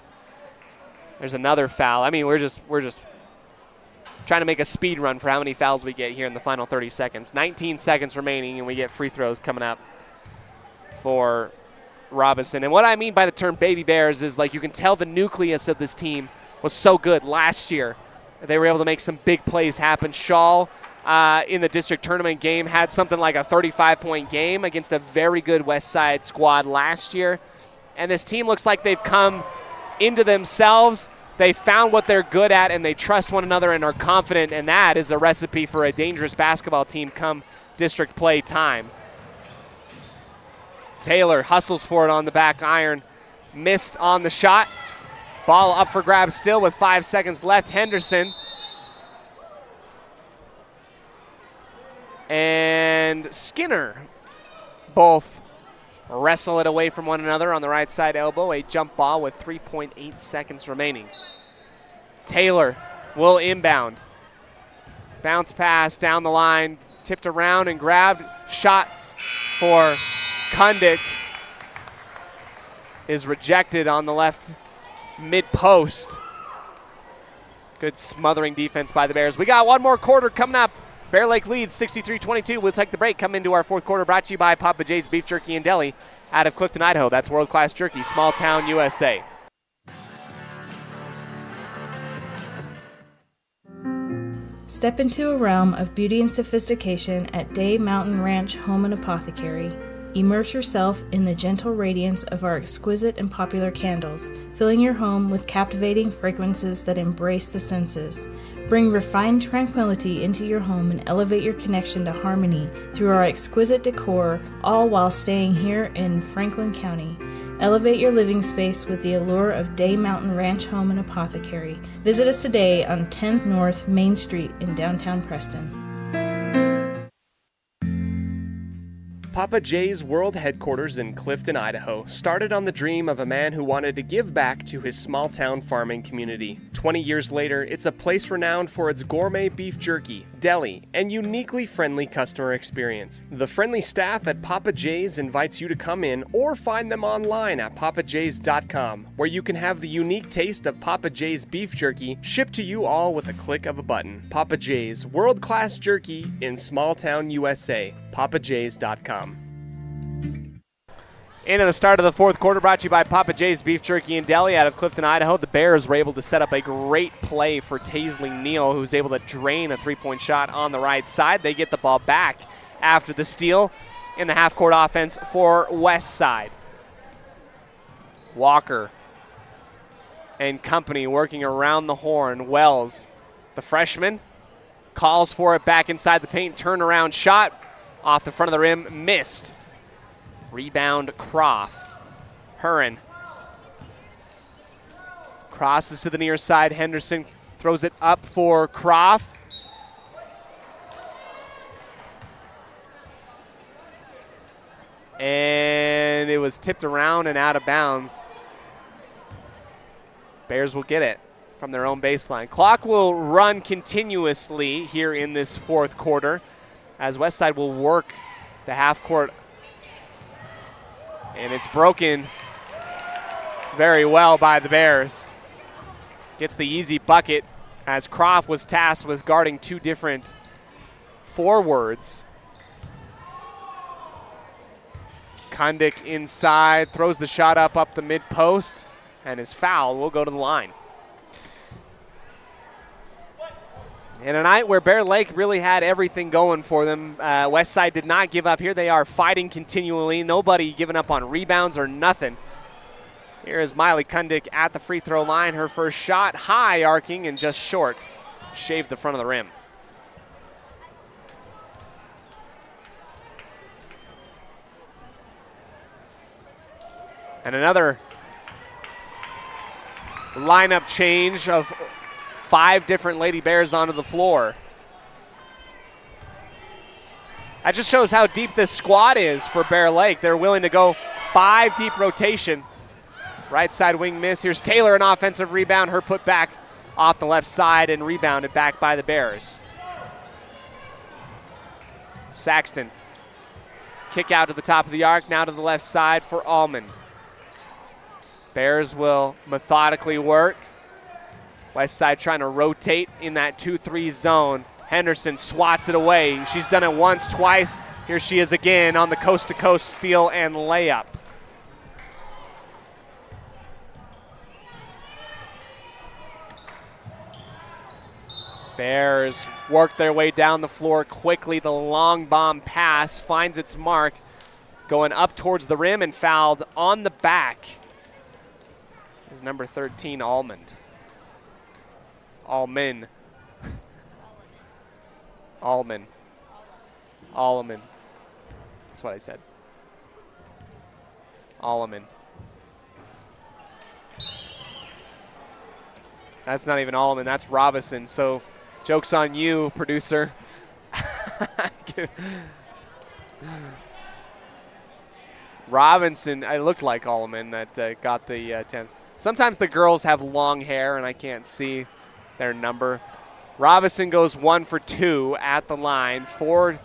There's another foul. I mean, we're just trying to make a speed run for how many fouls we get here in the final 30 seconds. 19 seconds remaining, and we get free throws coming up for Robinson. And what I mean by the term baby Bears is, like, you can tell the nucleus of this team was so good last year. They were able to make some big plays happen. Shaw in the district tournament game had something like a 35-point game against a very good West Side squad last year. And this team looks like they've come into themselves. They found what they're good at, and they trust one another and are confident, and that is a recipe for a dangerous basketball team come district play time. Taylor hustles for it on the back iron. Missed on the shot. Ball up for grabs still with 5 seconds left. Henderson and Skinner both wrestle it away from one another on the right side elbow. A jump ball with 3.8 seconds remaining. Taylor will inbound. Bounce pass down the line, tipped around and grabbed. Shot for Kundick is rejected on the left mid-post. Good smothering defense by the Bears. We got one more quarter coming up. Bear Lake leads 63-22. We'll take the break. Come into our fourth quarter, brought to you by Papa J's Beef Jerky and Deli out of Clifton, Idaho. That's world-class jerky, small town USA. Step into a realm of beauty and sophistication at Day Mountain Ranch Home and Apothecary. Immerse yourself in the gentle radiance of our exquisite and popular candles, filling your home with captivating fragrances that embrace the senses. Bring refined tranquility into your home and elevate your connection to harmony through our exquisite decor, all while staying here in Franklin County. Elevate your living space with the allure of Day Mountain Ranch Home and Apothecary. Visit us today on 10th North Main Street in downtown Preston. Papa J's world headquarters in Clifton, Idaho, started on the dream of a man who wanted to give back to his small-town farming community. 20 years later, it's a place renowned for its gourmet beef jerky, deli, and uniquely friendly customer experience. The friendly staff at Papa J's invites you to come in or find them online at papajs.com, where you can have the unique taste of Papa J's beef jerky shipped to you all with a click of a button. Papa J's, world-class jerky in small-town USA. papajs.com. Into the start of the fourth quarter, brought to you by Papa J's Beef Jerky and Deli out of Clifton, Idaho. The Bears were able to set up a great play for Taisling Neal, who's able to drain a three-point shot on the right side. They get the ball back after the steal in the half-court offense for West Side. Walker and company working around the horn. Wells, the freshman, calls for it back inside the paint. Turnaround shot off the front of the rim, missed. Rebound, Croft. Huron crosses to the near side. Henderson throws it up for Croft. And it was tipped around and out of bounds. Bears will get it from their own baseline. Clock will run continuously here in this fourth quarter as Westside will work the half court. And it's broken very well by the Bears. Gets the easy bucket as Croft was tasked with guarding two different forwards. Kundick inside, throws the shot up the mid-post, and his foul will go to the line. In a night where Bear Lake really had everything going for them, Westside did not give up. Here they are fighting continually. Nobody giving up on rebounds or nothing. Here is Miley Kundick at the free throw line. Her first shot, high arcing and just short. Shaved the front of the rim. And another lineup change of 5 different Lady Bears onto the floor. That just shows how deep this squad is for Bear Lake. They're willing to go 5 deep rotation. Right side wing miss. Here's Taylor, an offensive rebound. Her put back off the left side and rebounded back by the Bears. Saxton. Kick out to the top of the arc. Now to the left side for Allman. Bears will methodically work. West Side trying to rotate in that 2-3 zone. Henderson swats it away. She's done it once, twice. Here she is again on the coast-to-coast steal and layup. Bears work their way down the floor quickly. The long bomb pass finds its mark, going up towards the rim and fouled on the back is number 13, Allman. Alleman. That's what I said. Alleman. That's not even Alleman, that's Robinson. So, joke's on you, producer. Robinson, I looked like Alleman that got the 10th. Sometimes the girls have long hair and I can't see their number. Robinson goes 1 for 2 at the line. 4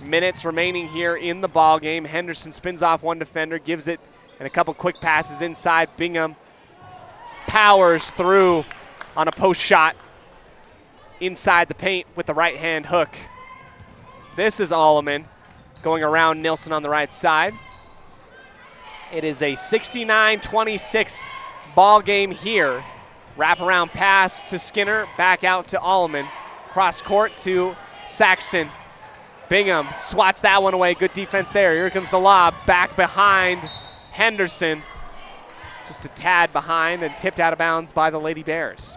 minutes remaining here in the ball game. Henderson spins off one defender, gives it, and a couple quick passes inside. Bingham powers through on a post shot inside the paint with the right hand hook. This is Alleman going around Nilsson on the right side. It is a 69-26 ball game here. Wraparound pass to Skinner, back out to Alleman. Cross court to Saxton. Bingham swats that one away. Good defense there. Here comes the lob. Back behind Henderson. Just a tad behind and tipped out of bounds by the Lady Bears.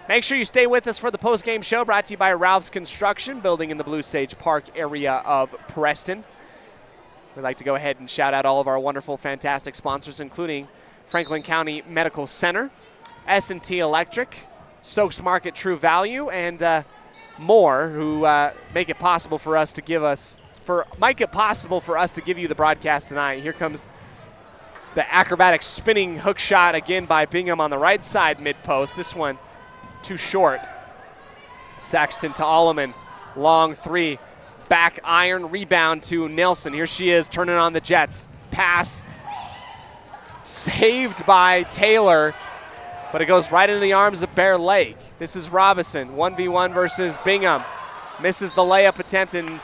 Make sure you stay with us for the post-game show brought to you by Ralph's Construction, building in the Blue Sage Park area of Preston. We'd like to go ahead and shout out all of our wonderful, fantastic sponsors, including Franklin County Medical Center, S&T Electric, Stokes Market True Value, and more, who make it possible for us to give you the broadcast tonight. Here comes the acrobatic spinning hook shot again by Bingham on the right side mid-post. This one too short. Saxton to Alleman. Long three. Back iron rebound to Nilsson. Here she is turning on the Jets. Pass saved by Taylor, but it goes right into the arms of Bear Lake. This is Robinson, 1v1 versus Bingham. Misses the layup attempt, and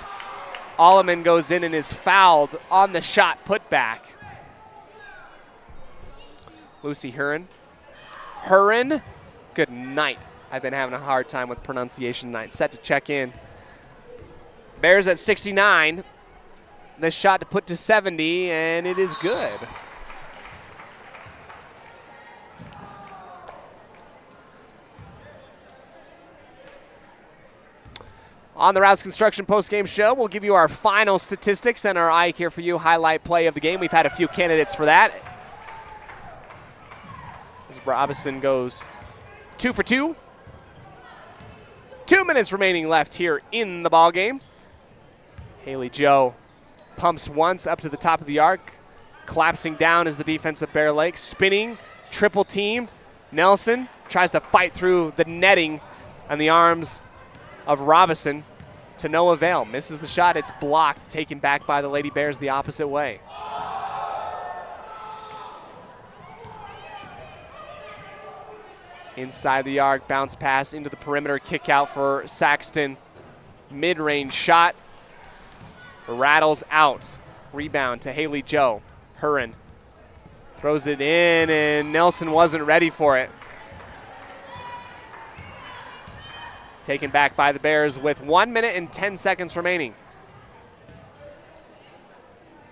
Alleman goes in and is fouled on the shot put back. Lucy Huron. Good night. I've been having a hard time with pronunciation tonight. Set to check in. Bears at 69. The shot to put to 70, and it is good. On the Rouse Construction postgame show, we'll give you our final statistics and our I Care For You highlight play of the game. We've had a few candidates for that. As Robinson goes 2 for 2. 2 minutes remaining left here in the ball game. Haley Joe pumps once up to the top of the arc. Collapsing down is the defense of Bear Lake. Spinning, triple teamed. Nelson tries to fight through the netting on the arms of Robinson to no avail. Misses the shot. It's blocked, taken back by the Lady Bears the opposite way. Inside the arc, bounce pass into the perimeter, kick out for Saxton. Mid-range shot. Rattles out. Rebound to Haley Joe. Huron throws it in, and Nelson wasn't ready for it. Taken back by the Bears with 1 minute and 10 seconds remaining.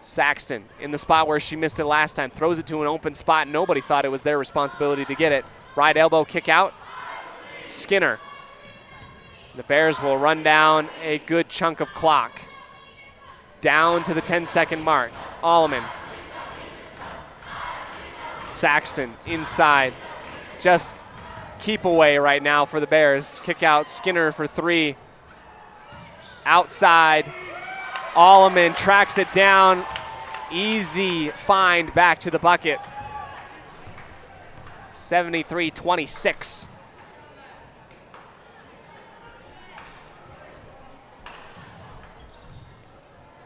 Saxton in the spot where she missed it last time. Throws it to an open spot. Nobody thought it was their responsibility to get it. Right elbow kick out. Skinner. The Bears will run down a good chunk of clock. Down to the 10-second mark. Alleman. Saxton inside. Just keep away right now for the Bears. Kick out Skinner for 3. Outside. Alleman tracks it down. Easy find back to the bucket. 73-26.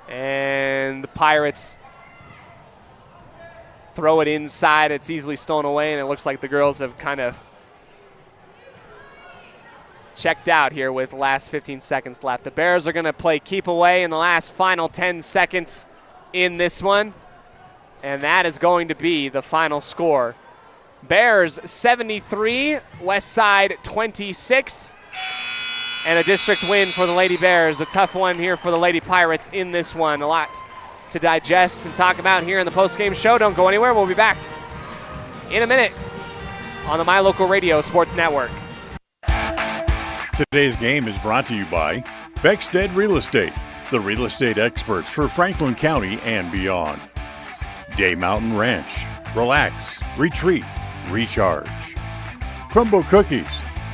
And the Pirates throw it inside. It's easily stolen away, and it looks like the girls have kind of checked out here with the last 15 seconds left. The Bears are going to play keep away in the last final 10 seconds in this one, and that is going to be the final score. Bears 73, Westside 26, and a district win for the Lady Bears. A tough one here for the Lady Pirates in this one. A lot to digest and talk about here in the postgame show. Don't go anywhere. We'll be back in a minute on the My Local Radio Sports Network. Today's game is brought to you by Beckstead Real Estate, the real estate experts for Franklin County and beyond. Day Mountain Ranch. Relax, retreat, recharge. Crumble Cookies,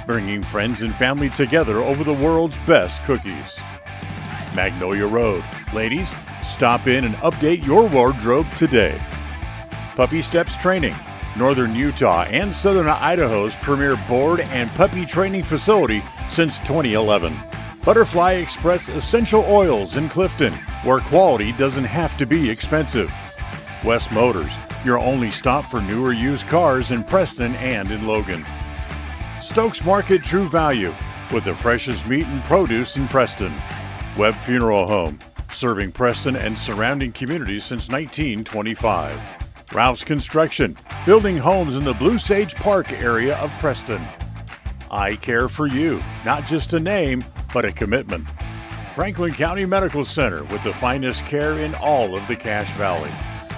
bringing friends and family together over the world's best cookies. Magnolia Road. Ladies, stop in and update your wardrobe today. Puppy Steps Training. Northern Utah and Southern Idaho's premier board and puppy training facility since 2011. Butterfly Express Essential Oils in Clifton, where quality doesn't have to be expensive. West Motors, your only stop for new or used cars in Preston and in Logan. Stokes Market True Value, with the freshest meat and produce in Preston. Webb Funeral Home, serving Preston and surrounding communities since 1925. Ralph's Construction, building homes in the Blue Sage Park area of Preston. I Care for You, not just a name, but a commitment. Franklin County Medical Center, with the finest care in all of the Cache Valley.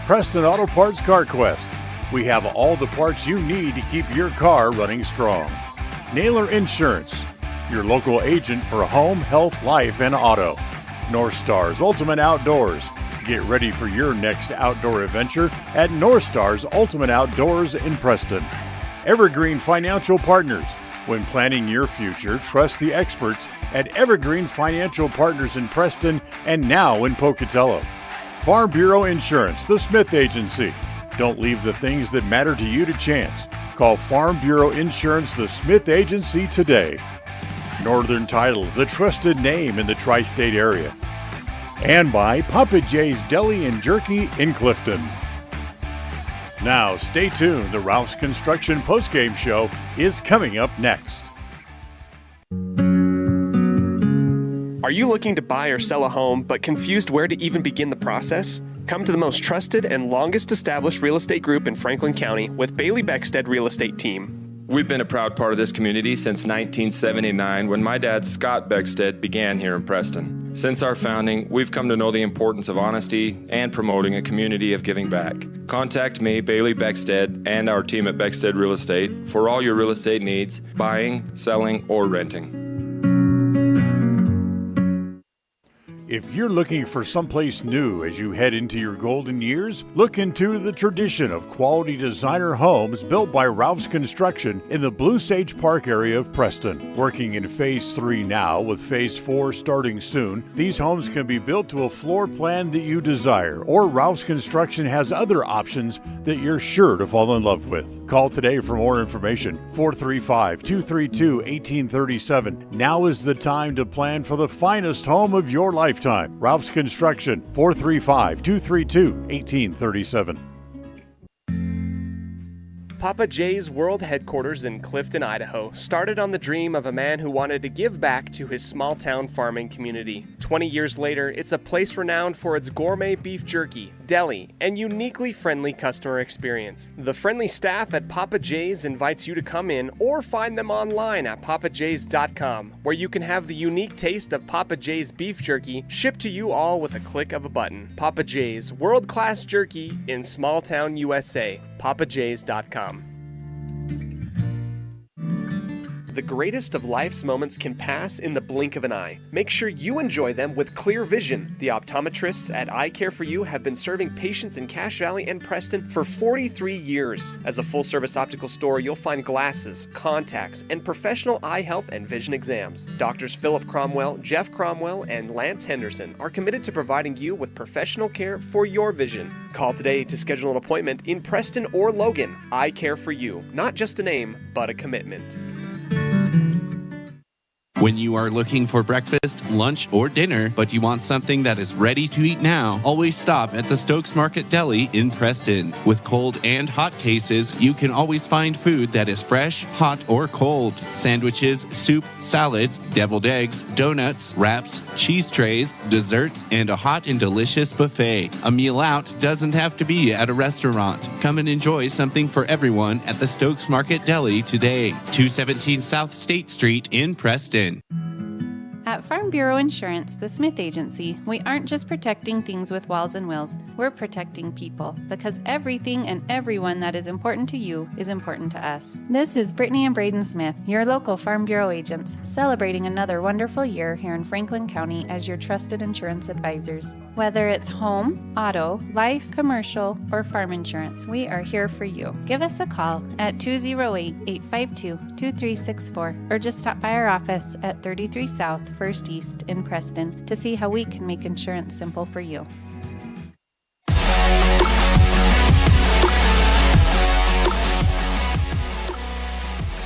Preston Auto Parts Car Quest, we have all the parts you need to keep your car running strong. Naylor Insurance, your local agent for home, health, life, and auto. North Stars Ultimate Outdoors, get ready for your next outdoor adventure at North Stars Ultimate Outdoors in Preston. Evergreen Financial Partners. When planning your future, trust the experts at Evergreen Financial Partners in Preston and now in Pocatello. Farm Bureau Insurance, the Smith Agency. Don't leave the things that matter to you to chance. Call Farm Bureau Insurance, the Smith Agency today. Northern Title, the trusted name in the tri-state area. And by Papa J's Deli and Jerky in Clifton. Now, stay tuned. The Ralph's Construction postgame show is coming up next. Are you looking to buy or sell a home but confused where to even begin the process? Come to the most trusted and longest established real estate group in Franklin County with Bailey Beckstead Real Estate Team. We've been a proud part of this community since 1979 when my dad, Scott Beckstead, began here in Preston. Since our founding, we've come to know the importance of honesty and promoting a community of giving back. Contact me, Bailey Beckstead, and our team at Beckstead Real Estate for all your real estate needs, buying, selling, or renting. If you're looking for someplace new as you head into your golden years, look into the tradition of quality designer homes built by Ralph's Construction in the Blue Sage Park area of Preston. Working in Phase 3 now, with Phase 4 starting soon, these homes can be built to a floor plan that you desire, or Ralph's Construction has other options that you're sure to fall in love with. Call today for more information, 435-232-1837. Now is the time to plan for the finest home of your lifetime. Ralph's Construction, 435-232-1837. Papa J's World Headquarters in Clifton, Idaho started on the dream of a man who wanted to give back to his small-town farming community. 20 years later, it's a place renowned for its gourmet beef jerky, deli, and uniquely friendly customer experience. The friendly staff at Papa J's invites you to come in or find them online at papaj's.com, where you can have the unique taste of Papa J's beef jerky shipped to you all with a click of a button. Papa J's, world-class jerky in small-town USA. papaj's.com. The greatest of life's moments can pass in the blink of an eye. Make sure you enjoy them with clear vision. The optometrists at I Care for You have been serving patients in Cache Valley and Preston for 43 years. As a full-service optical store, you'll find glasses, contacts, and professional eye health and vision exams. Doctors Philip Cromwell, Jeff Cromwell, and Lance Henderson are committed to providing you with professional care for your vision. Call today to schedule an appointment in Preston or Logan. I Care for You. Not just a name, but a commitment. When you are looking for breakfast, lunch, or dinner, but you want something that is ready to eat now, always stop at the Stokes Market Deli in Preston. With cold and hot cases, you can always find food that is fresh, hot, or cold. Sandwiches, soup, salads, deviled eggs, donuts, wraps, cheese trays, desserts, and a hot and delicious buffet. A meal out doesn't have to be at a restaurant. Come and enjoy something for everyone at the Stokes Market Deli today. 217 South State Street in Preston. At At Farm Bureau Insurance, the Smith Agency, we aren't just protecting things with walls and wills, we're protecting people, because everything and everyone that is important to you is important to us. This is Brittany and Braden Smith, your local Farm Bureau agents, celebrating another wonderful year here in Franklin County as your trusted insurance advisors. Whether it's home, auto, life, commercial, or farm insurance, we are here for you. Give us a call at 208-852-2364 or just stop by our office at 33 South 1st East in Preston to see how we can make insurance simple for you.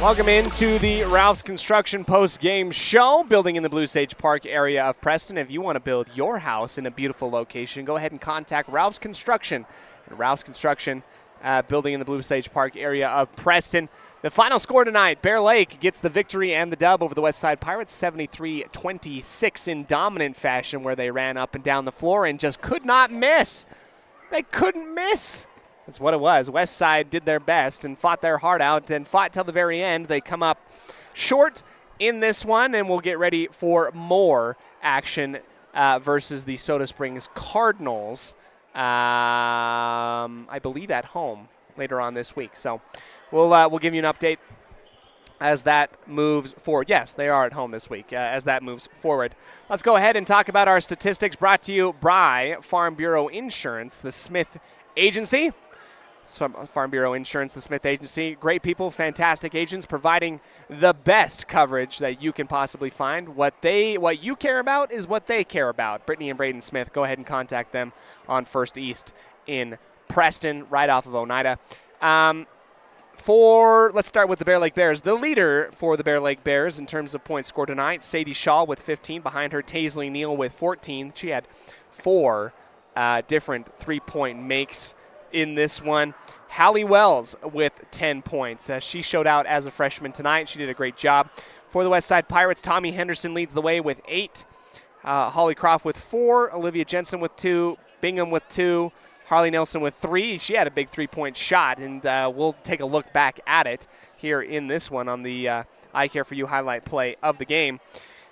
Welcome into the Ralph's Construction post-game show, building in the Blue Sage Park area of Preston. If you want to build your house in a beautiful location, go ahead and contact Ralph's Construction. And Ralph's Construction, building in the Blue Sage Park area of Preston. The final score tonight, Bear Lake gets the victory and the dub over the Westside Pirates, 73-26 in dominant fashion, where they ran up and down the floor and just could not miss. They couldn't miss. That's what it was. Westside did their best and fought their heart out and fought till the very end. They come up short in this one, and we'll get ready for more action versus the Soda Springs Cardinals, I believe at home later on this week. So we'll give you an update as that moves forward. Yes, they are at home this week as that moves forward. Let's go ahead and talk about our statistics brought to you by Farm Bureau Insurance, the Smith Agency. Farm Bureau Insurance, the Smith Agency. Great people, fantastic agents, providing the best coverage that you can possibly find. What you care about is what they care about. Brittany and Braden Smith, go ahead and contact them on 1st East in Preston, right off of Oneida. Let's start with the Bear Lake Bears. The leader for the Bear Lake Bears in terms of points scored tonight, Sadie Shaw with 15. Behind her, Taisley Neal with 14. She had 4 different three-point makes in this one. Hallie Wells with 10 points. She showed out as a freshman tonight. She did a great job. For the Westside Pirates, Tommy Henderson leads the way with 8. Holly Croft with 4. Olivia Jensen with 2. Bingham with 2. Harley Nelson with 3. She had a big three-point shot, and we'll take a look back at it here in this one on the I Care For You highlight play of the game.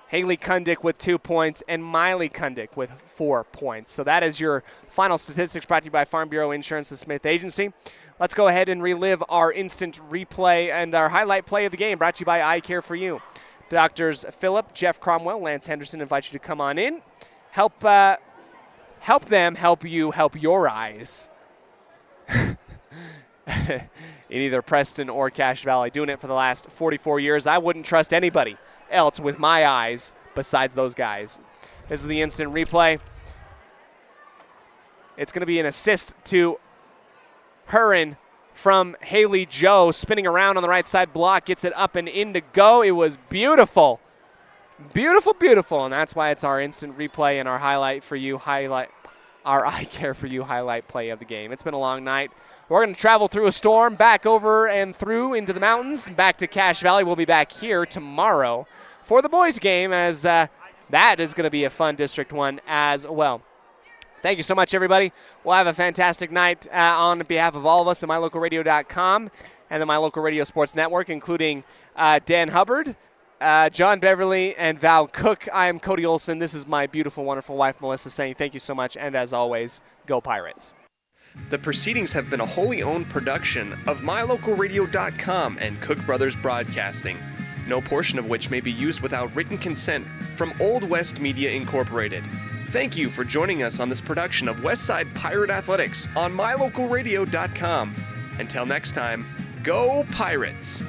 Haley Kundick with 2 points, and Miley Kundick with 4 points. So that is your final statistics brought to you by Farm Bureau Insurance, the Smith Agency. Let's go ahead and relive our instant replay and our highlight play of the game brought to you by I Care For You. Doctors Phillip, Jeff Cromwell, Lance Henderson invite you to come on in. Help them help you help your eyes. In either Preston or Cache Valley. Doing it for the last 44 years. I wouldn't trust anybody else with my eyes besides those guys. This is the instant replay. It's going to be an assist to Huron from Haley Joe, spinning around on the right side block, gets it up and in to go. It was beautiful. Beautiful, beautiful, and that's why it's our instant replay and our highlight for you our I Care For You highlight play of the game. It's been a long night. We're going to travel through a storm, back over and through into the mountains, back to Cache Valley. We'll be back here tomorrow for the boys' game, as that is going to be a fun District 1 as well. Thank you so much, everybody. We'll have a fantastic night on behalf of all of us at MyLocalRadio.com and the My Local Radio Sports Network, including Dan Hubbard, John Beverly, and Val Cook. I am Cody Olsen. This is my beautiful, wonderful wife, Melissa, saying thank you so much, and as always, go Pirates. The proceedings have been a wholly owned production of MyLocalRadio.com and Cook Brothers Broadcasting, no portion of which may be used without written consent from Old West Media Incorporated. Thank you for joining us on this production of Westside Pirate Athletics on MyLocalRadio.com. Until next time, go Pirates!